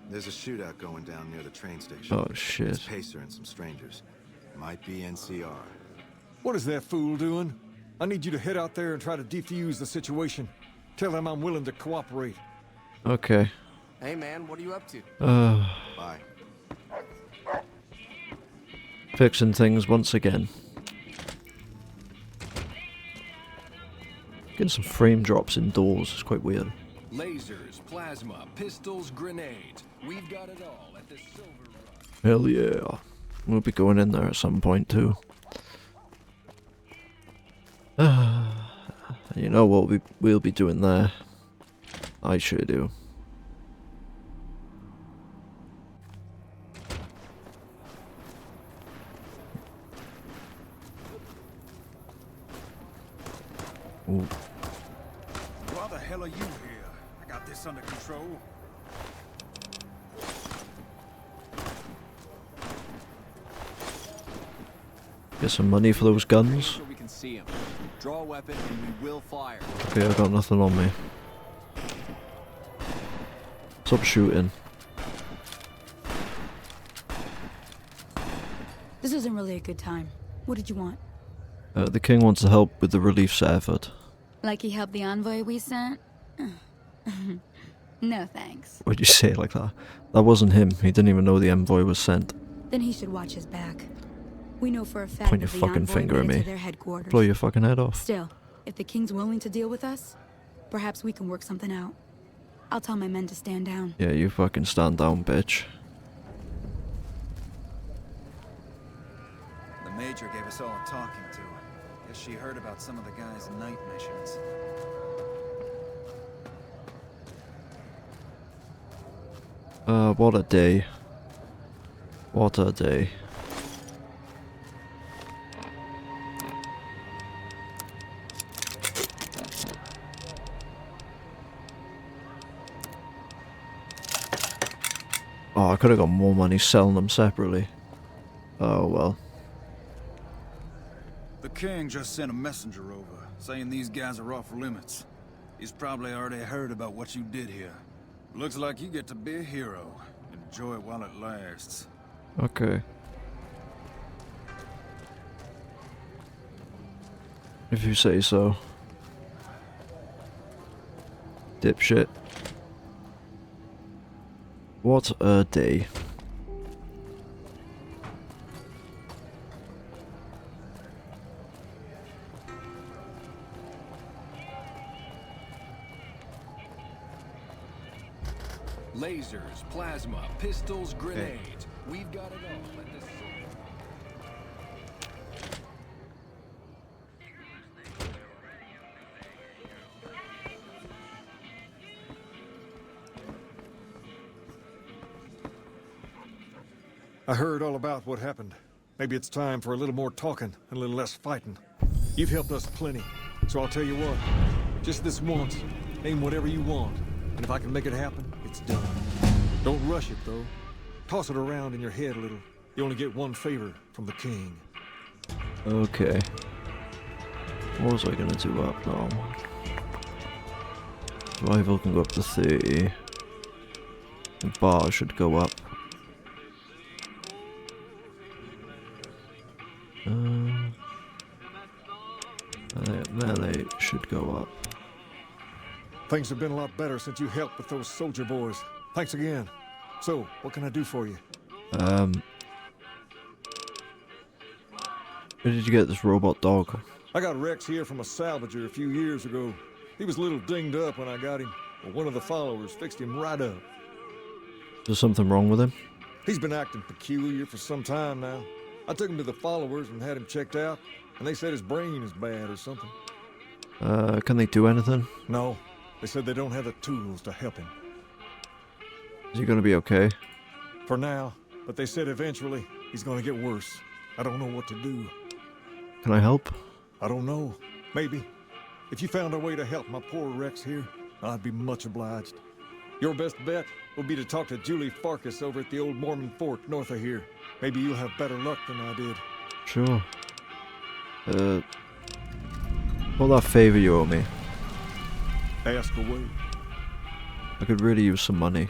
There's a shootout going down near the train station. Oh, shit. It's Pacer and some strangers. Might be NCR. What is that fool doing? I need you to head out there and try to defuse the situation. Tell them I'm willing to cooperate. Okay. Hey man, what are you up to? Bye. Fixing things once again. Getting some frame drops indoors, it's quite weird. Lasers, plasma, pistols, grenades. We've got it all at the Silver Rush. Hell yeah. We'll be going in there at some point too. You know what we'll be doing there? I sure do. Ooh. Why the hell are you here? I got this under control. Get some money for those guns. We can see him. Draw a weapon and we will fire. Okay, I got nothing on me. Stop shooting. This isn't really a good time. What did you want? The king wants to help with the relief effort. Like he helped the envoy we sent? No thanks. Why'd you say it like that? That wasn't him. He didn't even know the envoy was sent. Then he should watch his back. We know for a fact Point your that the fucking envoy finger at made it me. to their headquarters. Blow your fucking head off. Still, if the king's willing to deal with us, perhaps we can work something out. I'll tell my men to stand down. Yeah, you fucking stand down, bitch. The Major gave us all a talking to. Guess she heard about some of the guys' night missions. What a day. What a day. Oh, I could have got more money selling them separately. Oh well. The king just sent a messenger over, saying these guys are off limits. He's probably already heard about what you did here. Looks like you get to be a hero. Enjoy it while it lasts. Okay. If you say so. Dipshit. What a day. Lasers, plasma, pistols, grenades. We've got it all at this... I heard all about what happened. Maybe it's time for a little more talking and a little less fighting. You've helped us plenty, so I'll tell you what. Just this once, name whatever you want, and if I can make it happen, it's done. Don't rush it, though. Toss it around in your head a little. You only get one favor from the king. Okay. What was I gonna do up now? Survival can go up to 30. The bar should go up. Melee should go up. Things have been a lot better since you helped with those soldier boys. Thanks again. So, what can I do for you? Where did you get this robot dog? I got Rex here from a salvager a few years ago. He was a little dinged up when I got him, but one of the followers fixed him right up. Is there something wrong with him? He's been acting peculiar for some time now. I took him to the followers and had him checked out, and they said his brain is bad or something. Can they do anything? No. They said they don't have the tools to help him. Is he gonna be okay? For now, but they said eventually he's gonna get worse. I don't know what to do. Can I help? I don't know. Maybe. If you found a way to help my poor Rex here, I'd be much obliged. Your best bet will be to talk to Julie Farkas over at the old Mormon fort north of here. Maybe you'll have better luck than I did. Sure. What that favor you owe me? Ask away. I could really use some money.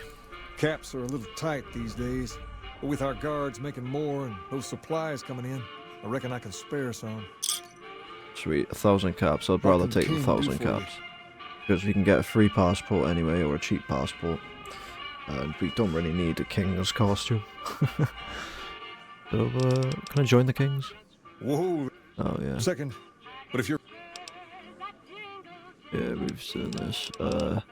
Caps are a little tight these days, but with our guards making more and those supplies coming in, I reckon I can spare some. Sweet, 1,000 caps. I'd rather take the 1,000 caps. Because we can get a free passport anyway, or a cheap passport. And we don't really need a king's costume. So, can I join the kings? Whoa! Oh, yeah. Second, but if you're... Yeah, we've seen this. What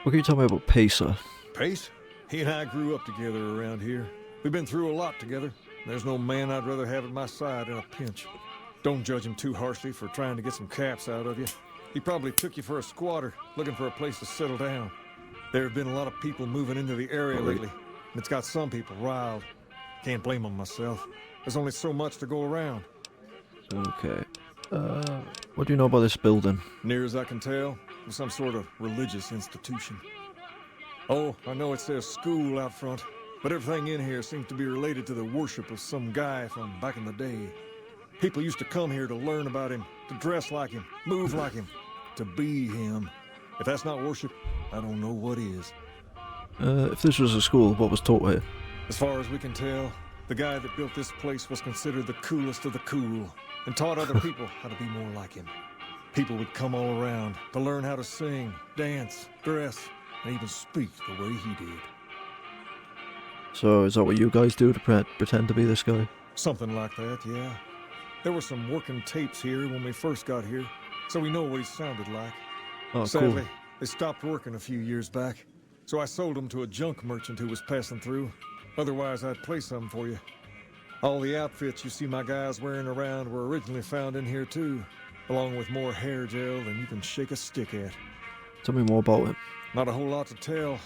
can you tell me about Pacer? Pace? He and I grew up together around here. We've been through a lot together. There's no man I'd rather have at my side in a pinch. Don't judge him too harshly for trying to get some caps out of you. He probably took you for a squatter, looking for a place to settle down. There have been a lot of people moving into the area lately, and it's got some people riled. Can't blame them myself. There's only so much to go around. Okay. What do you know about this building? Near as I can tell, it's some sort of religious institution. Oh, I know it says school out front, but everything in here seems to be related to the worship of some guy from back in the day. People used to come here to learn about him, to dress like him, move like him, to be him. If that's not worship, I don't know what is. If this was a school, what was taught here? As far as we can tell, the guy that built this place was considered the coolest of the cool, and taught other people how to be more like him. People would come all around to learn how to sing, dance, dress, and even speak the way he did. So is that what you guys do, to pretend to be this guy? Something like that, yeah. There were some working tapes here when we first got here, so we know what he sounded like. Oh, Sadly, cool. they stopped working a few years back, so I sold them to a junk merchant who was passing through. Otherwise, I'd play some for you. All the outfits you see my guys wearing around were originally found in here too, along with more hair gel than you can shake a stick at. Tell me more about it. Not a whole lot to tell.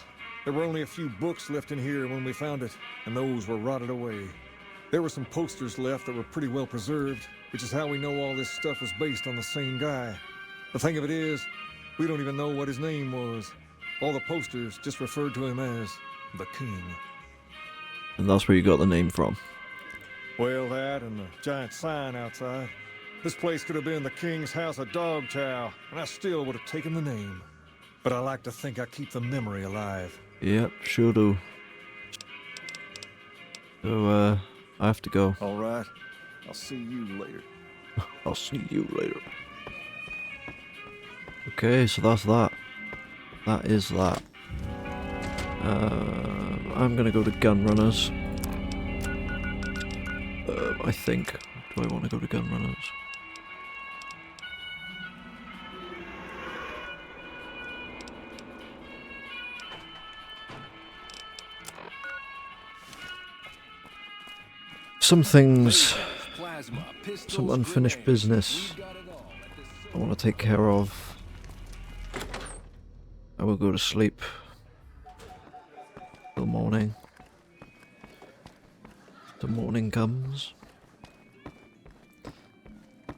There were only a few books left in here when we found it, and those were rotted away. There were some posters left that were pretty well preserved, which is how we know all this stuff was based on the same guy. The thing of it is, we don't even know what his name was. All the posters just referred to him as the King. And that's where you got the name from? Well, that and the giant sign outside. This place could have been the King's House of Dog Chow, and I still would have taken the name. But I like to think I keep the memory alive. Yep, sure do. So, I have to go. All right. I'll see you later. I'll see you later. Okay, so that's that. That is that. I'm gonna go to gun runners. I think. Do I want to go to gun runners? some things, some unfinished business I want to take care of. I will go to sleep till morning. The morning comes.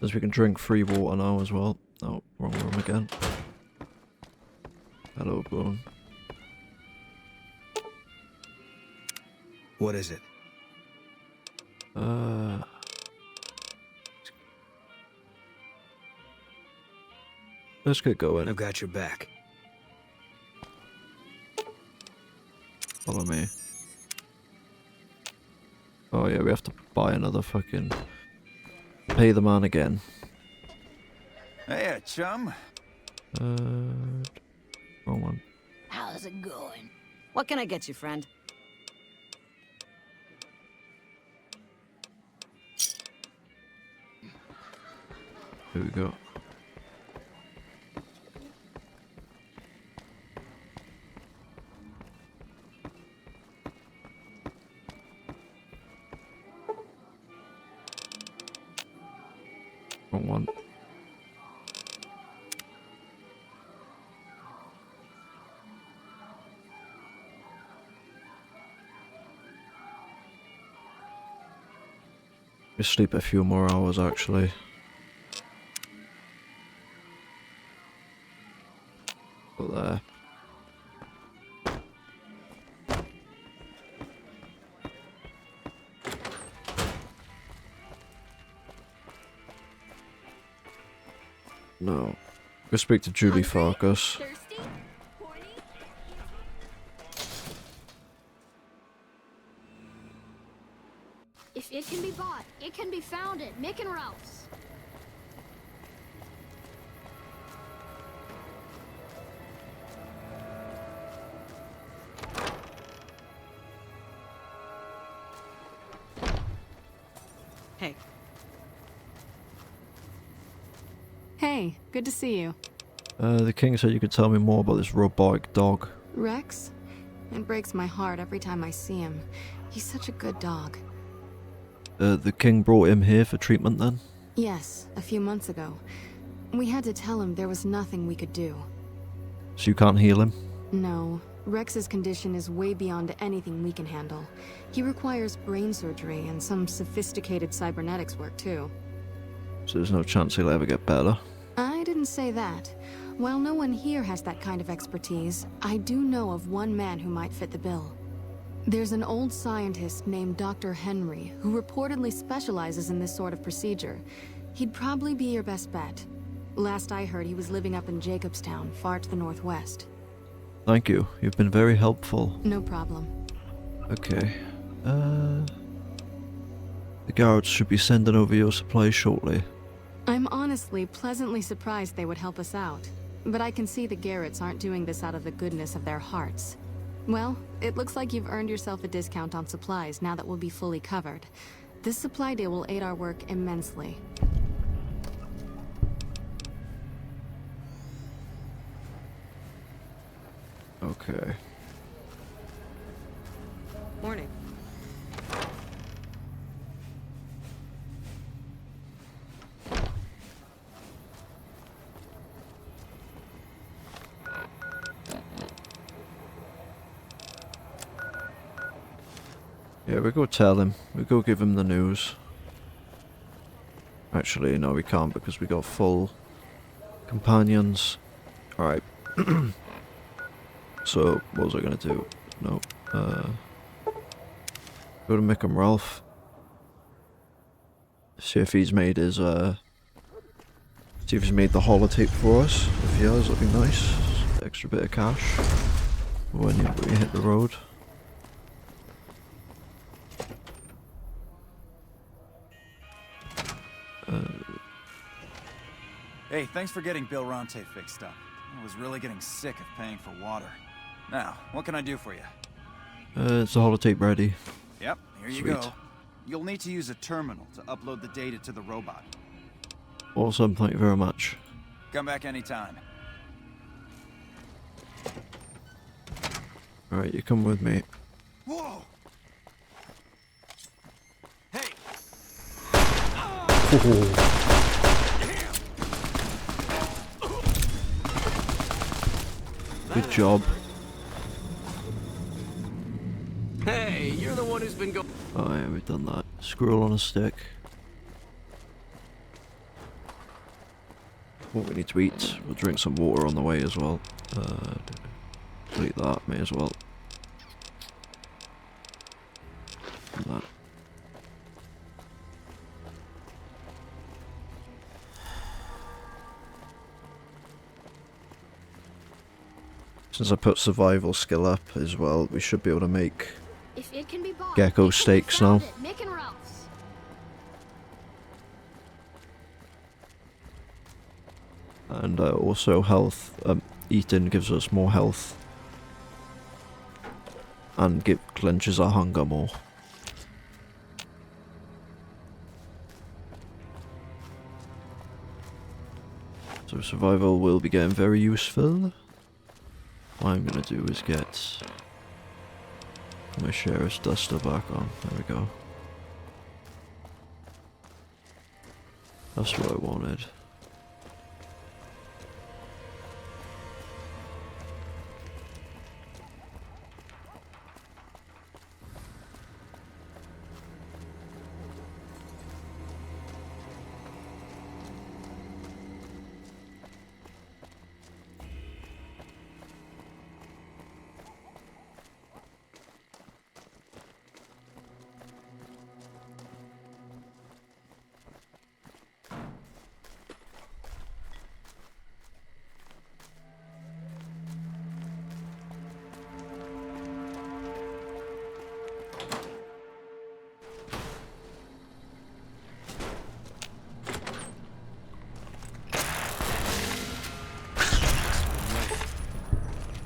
As we can drink free water now as well. Oh, wrong room again. Hello, Bone. What is it? Let's get going. I've got your back. Follow me. Oh yeah, we have to buy another fucking... Pay the man again. Hey, chum. Wrong one. How's it going? What can I get you, friend? Here we go. Wrong one. We sleep a few more hours actually. But there. No. Go speak to Julie Farkas. If it can be bought, it can be found at Mick and Ralph's. Hey. Hey, good to see you. The king said you could tell me more about this robotic dog. Rex? It breaks my heart every time I see him. He's such a good dog. The king brought him here for treatment then? Yes, a few months ago. We had to tell him there was nothing we could do. So you can't heal him? No. Rex's condition is way beyond anything we can handle. He requires brain surgery and some sophisticated cybernetics work too. So there's no chance he'll ever get better? I didn't say that. While no one here has that kind of expertise, I do know of one man who might fit the bill. There's an old scientist named Dr. Henry who reportedly specializes in this sort of procedure. He'd probably be your best bet. Last I heard, he was living up in Jacobstown, far to the northwest. Thank you. You've been very helpful. No problem. Okay. The guards should be sending over your supplies shortly. I'm honestly pleasantly surprised they would help us out. But I can see the Garretts aren't doing this out of the goodness of their hearts. Well, it looks like you've earned yourself a discount on supplies now that we'll be fully covered. This supply deal will aid our work immensely. Okay. Morning. Yeah, we go tell him. We go give him the news. Actually, no, we can't because we got full companions. Alright. So, what was I gonna do? No. Go to Mick and Ralph. See if he's made his, see if he's made the holotape for us. If he has, that'd be nice. Extra bit of cash. When you hit the road. Hey, thanks for getting Bill Ronte fixed up. I was really getting sick of paying for water. Now, what can I do for you? It's the holotape ready. Yep, here you Sweet. go. You'll need to use a terminal to upload the data to the robot. Awesome, thank you very much. Come back anytime. Alright, you come with me. Whoa! Hey, Good job. Hey, you're the one who's been going. Oh yeah, we've done that. Squirrel on a stick. What we need to eat. We'll drink some water on the way as well. Delete that, may as well. And that. Since I put survival skill up as well, we should be able to make If it can be bought, gecko steaks now. Mick and Ralph's. And also health. Eating gives us more health. And clenches our hunger more. So survival will be getting very useful. What I'm gonna do is get my sheriff's duster back on. There we go. That's what I wanted.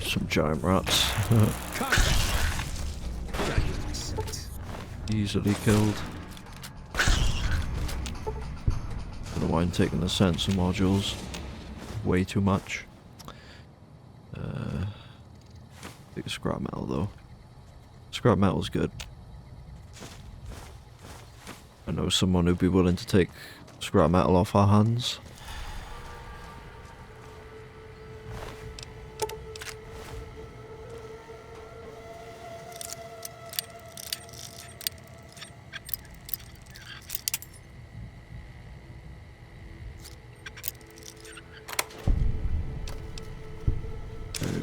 Some giant rats. Easily killed. Don't know why I'm taking the sensor modules. Way too much. Big scrap metal though. Scrap metal's good. I know someone who'd be willing to take scrap metal off our hands.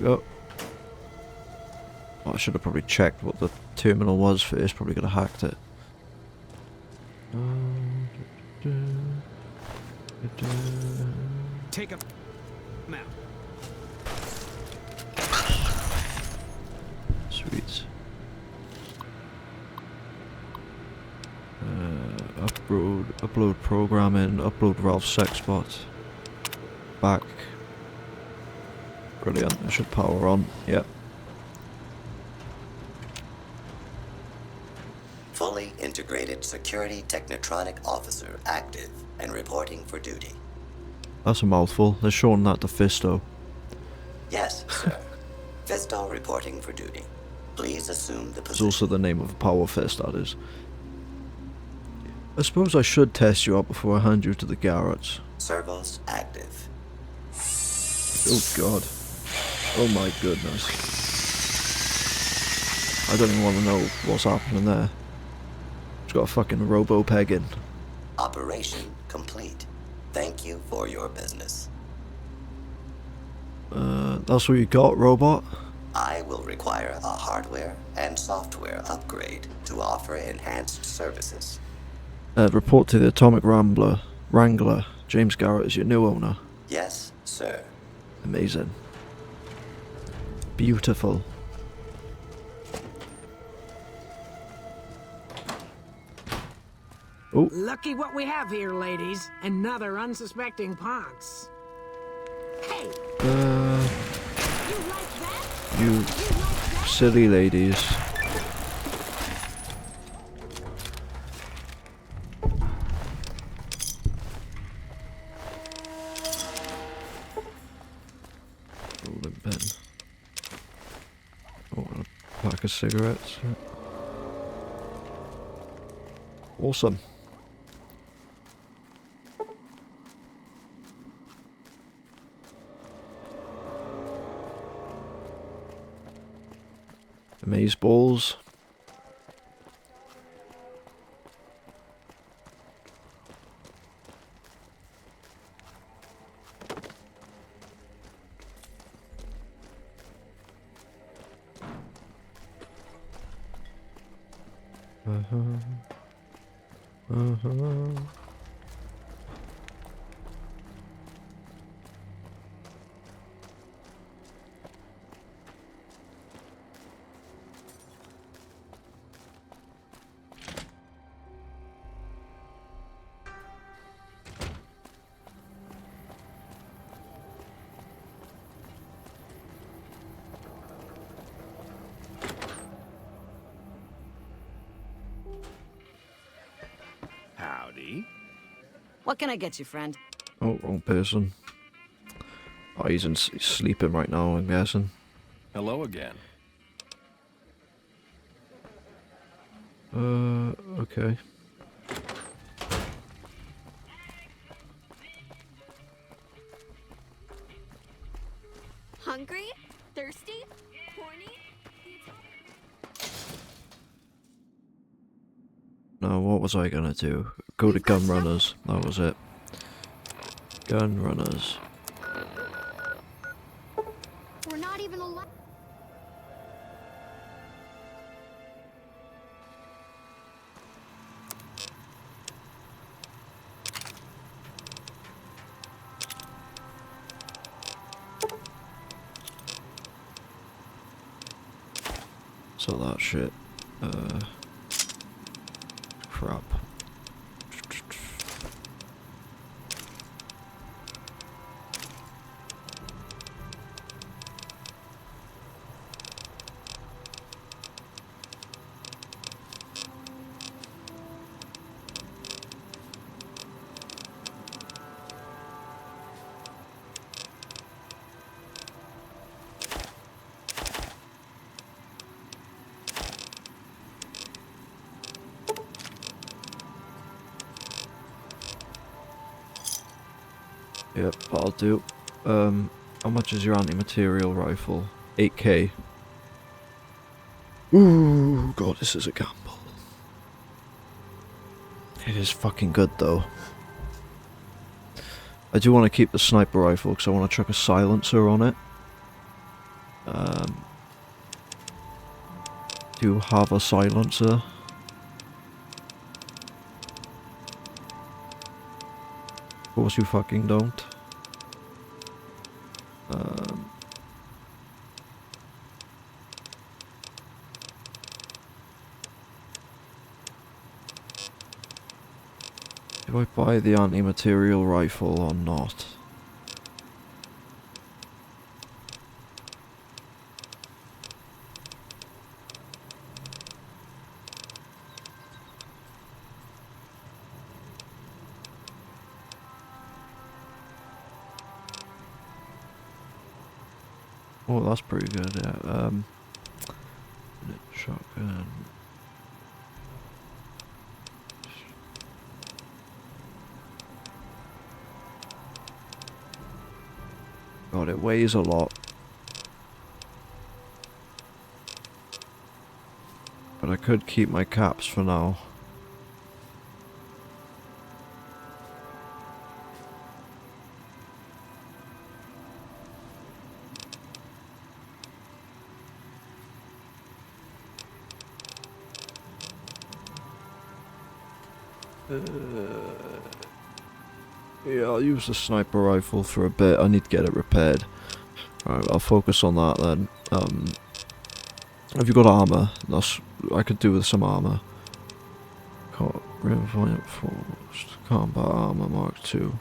Go. Oh, I should have probably checked what the terminal was first. Probably could have hacked it. Take a map. Sweet. Upload programming. Upload Ralph's sexbot. Back. Brilliant, it should power on, yep. Fully integrated security technotronic officer active and reporting for duty. That's a mouthful, they're shortening that to Fisto. Yes, sir. Fisto reporting for duty. Please assume the It's position. also the name of a power fist, that is. I suppose I should test you out before I hand you to the Garrets. Servos active. Oh god. Oh my goodness. I don't even want to know what's happening there. It's got a fucking robo-peg in. Operation complete. Thank you for your business. That's what you got, robot? I will require a hardware and software upgrade to offer enhanced services. Report to the Atomic Wrangler. James Garrett is your new owner. Yes, sir. Amazing. Beautiful. Oh. Lucky what we have here, ladies. Another unsuspecting punks. Hey! You silly ladies. Rolling pen. Oh, and a pack of cigarettes. Awesome. Amaze balls. Howdy. What can I get you, friend? Oh, wrong person. Oh, he's sleeping right now, I'm guessing. Hello again. Okay. Hungry? Thirsty? Horny? Now, what was I gonna do? Go to gun runners. That was it. Gun runners. We're not even allowed. So that shit. Crap. Yep, that'll do. How much is your anti-material rifle? 8k. Ooh, god, this is a gamble. It is fucking good though. I do want to keep the sniper rifle because I want to chuck a silencer on it. Do you have a silencer? Of course you fucking don't. Do I buy the anti-material rifle or not? Oh, that's pretty good, yeah. Shotgun. God, it weighs a lot. But I could keep my caps for now. Yeah, I'll use the sniper rifle for a bit. I need to get it repaired. Alright, I'll focus on that then. Have you got armor? I could do with some armor. Reinforced combat armor Mark II.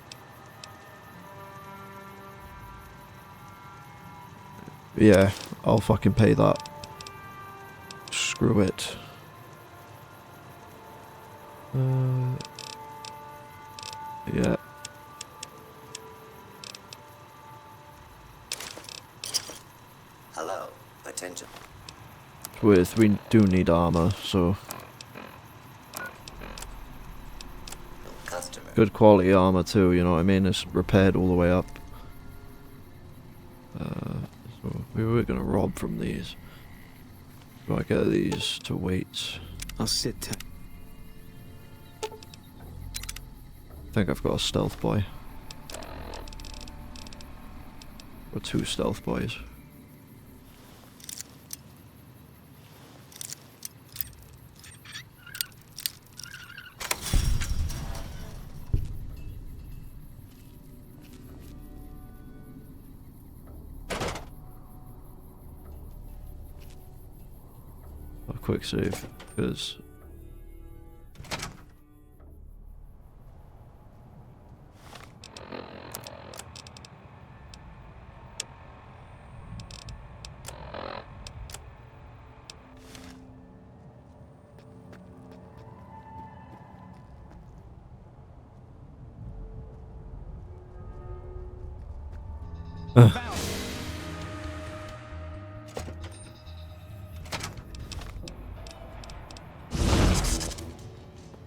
Yeah, I'll fucking pay that. Screw it. Yeah. Hello, attention. We do need armor, so Customer. good quality armor too, you know what I mean? It's repaired all the way up. So we were gonna rob from these. Do I get these to wait? I'll sit tight. I think I've got a stealth boy. Or 2 stealth boys. A quick save, because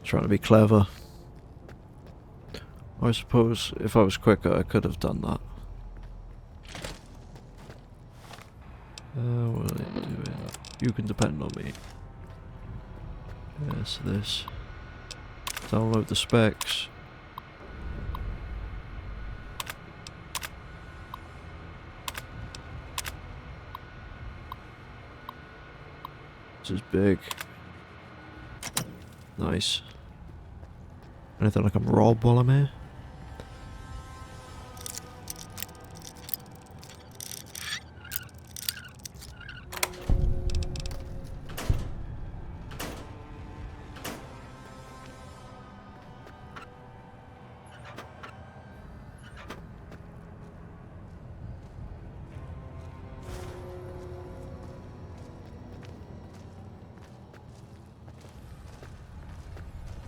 trying to be clever. I suppose if I was quicker, I could have done that. What are they doing? You can depend on me. Yes, this. Download the specs. This is big. Nice. Anything I can rob while I'm here?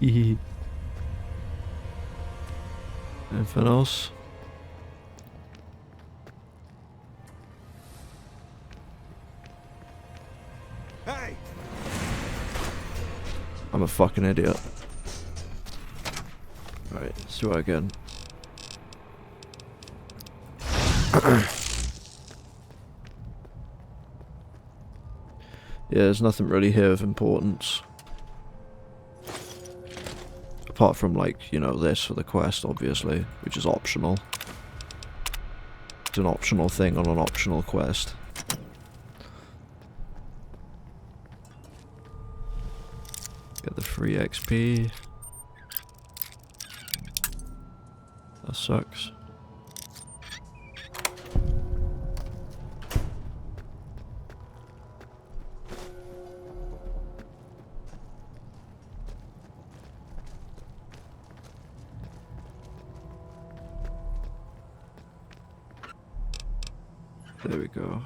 Hehe. Anything else? Hey! I'm a fucking idiot. Right, let's do it again. Yeah, there's nothing really here of importance. Apart from, like, you know, this for the quest, obviously, which is optional. It's an optional thing on an optional quest. Get the free XP. That sucks. There we go.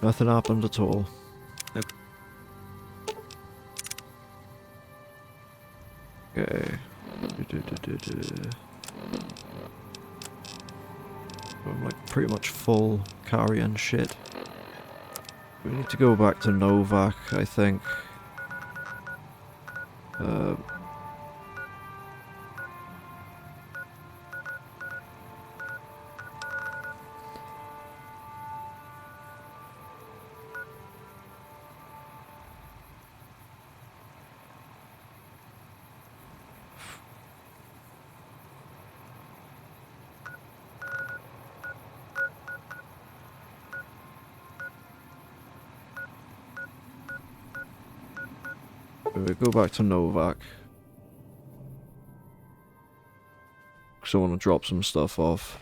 Nothing happened at all. Okay. I'm like pretty much full carry-on shit. We need to go back to Novak, I think. We go back to Novak. Because I want to drop some stuff off.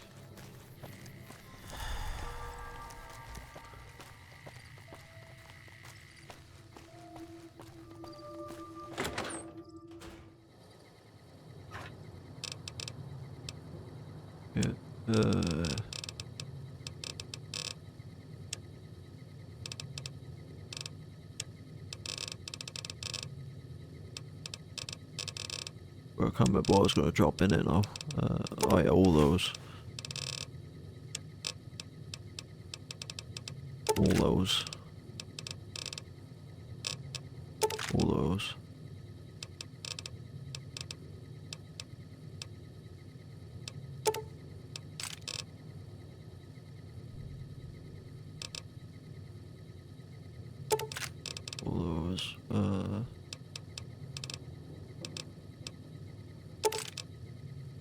Yeah, I can't remember what I was going to drop in it now. Oh yeah, all those. All those. All those. was.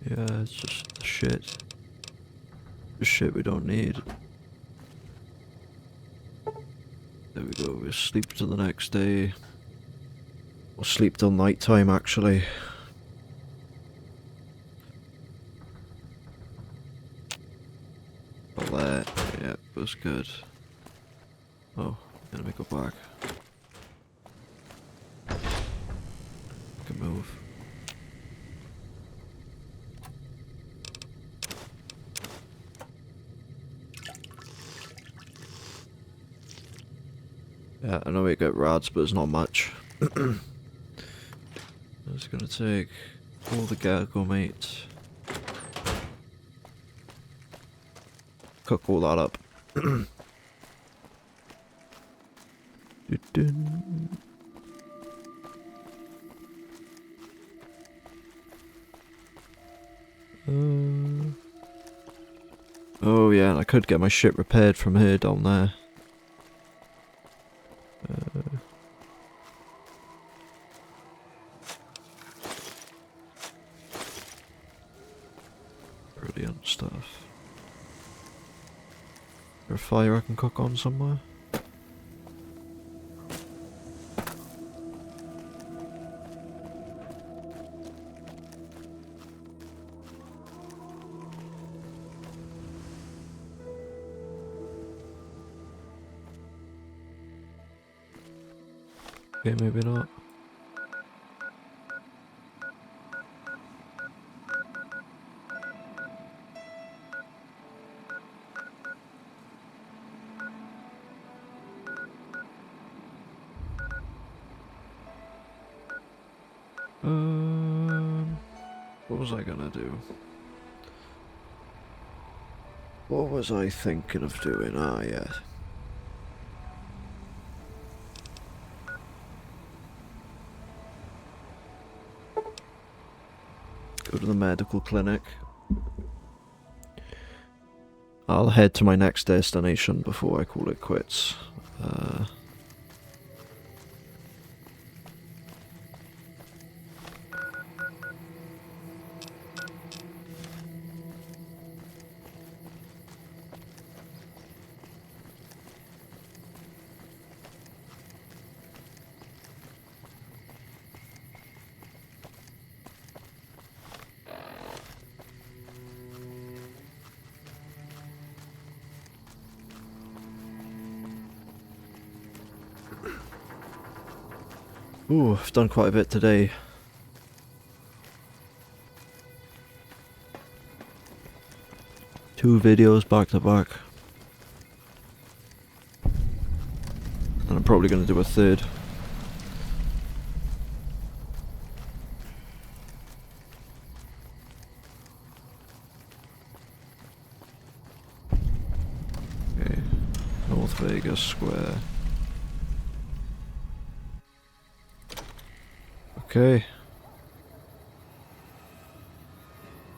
Yeah, it's just shit. Just shit we don't need. There we go, we'll sleep till the next day. We'll sleep till night time, actually. Well, yeah, it was good. Oh, let me go back. Can move. Yeah, I know we get rads, but it's not much. I'm just gonna take all the gecko meat. Cook all that up. Oh yeah, and I could get my ship repaired from here down there. Brilliant stuff. Is there a fire I can cook on somewhere? Okay, maybe not. What was I gonna do? What was I thinking of doing? Ah, yeah. Go to the medical clinic. I'll head to my next destination before I call it quits. Ooh, I've done quite a bit today. Two videos back to back. And I'm probably going to do a third. Okay, North Vegas Square. Okay.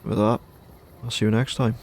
With that, I'll see you next time.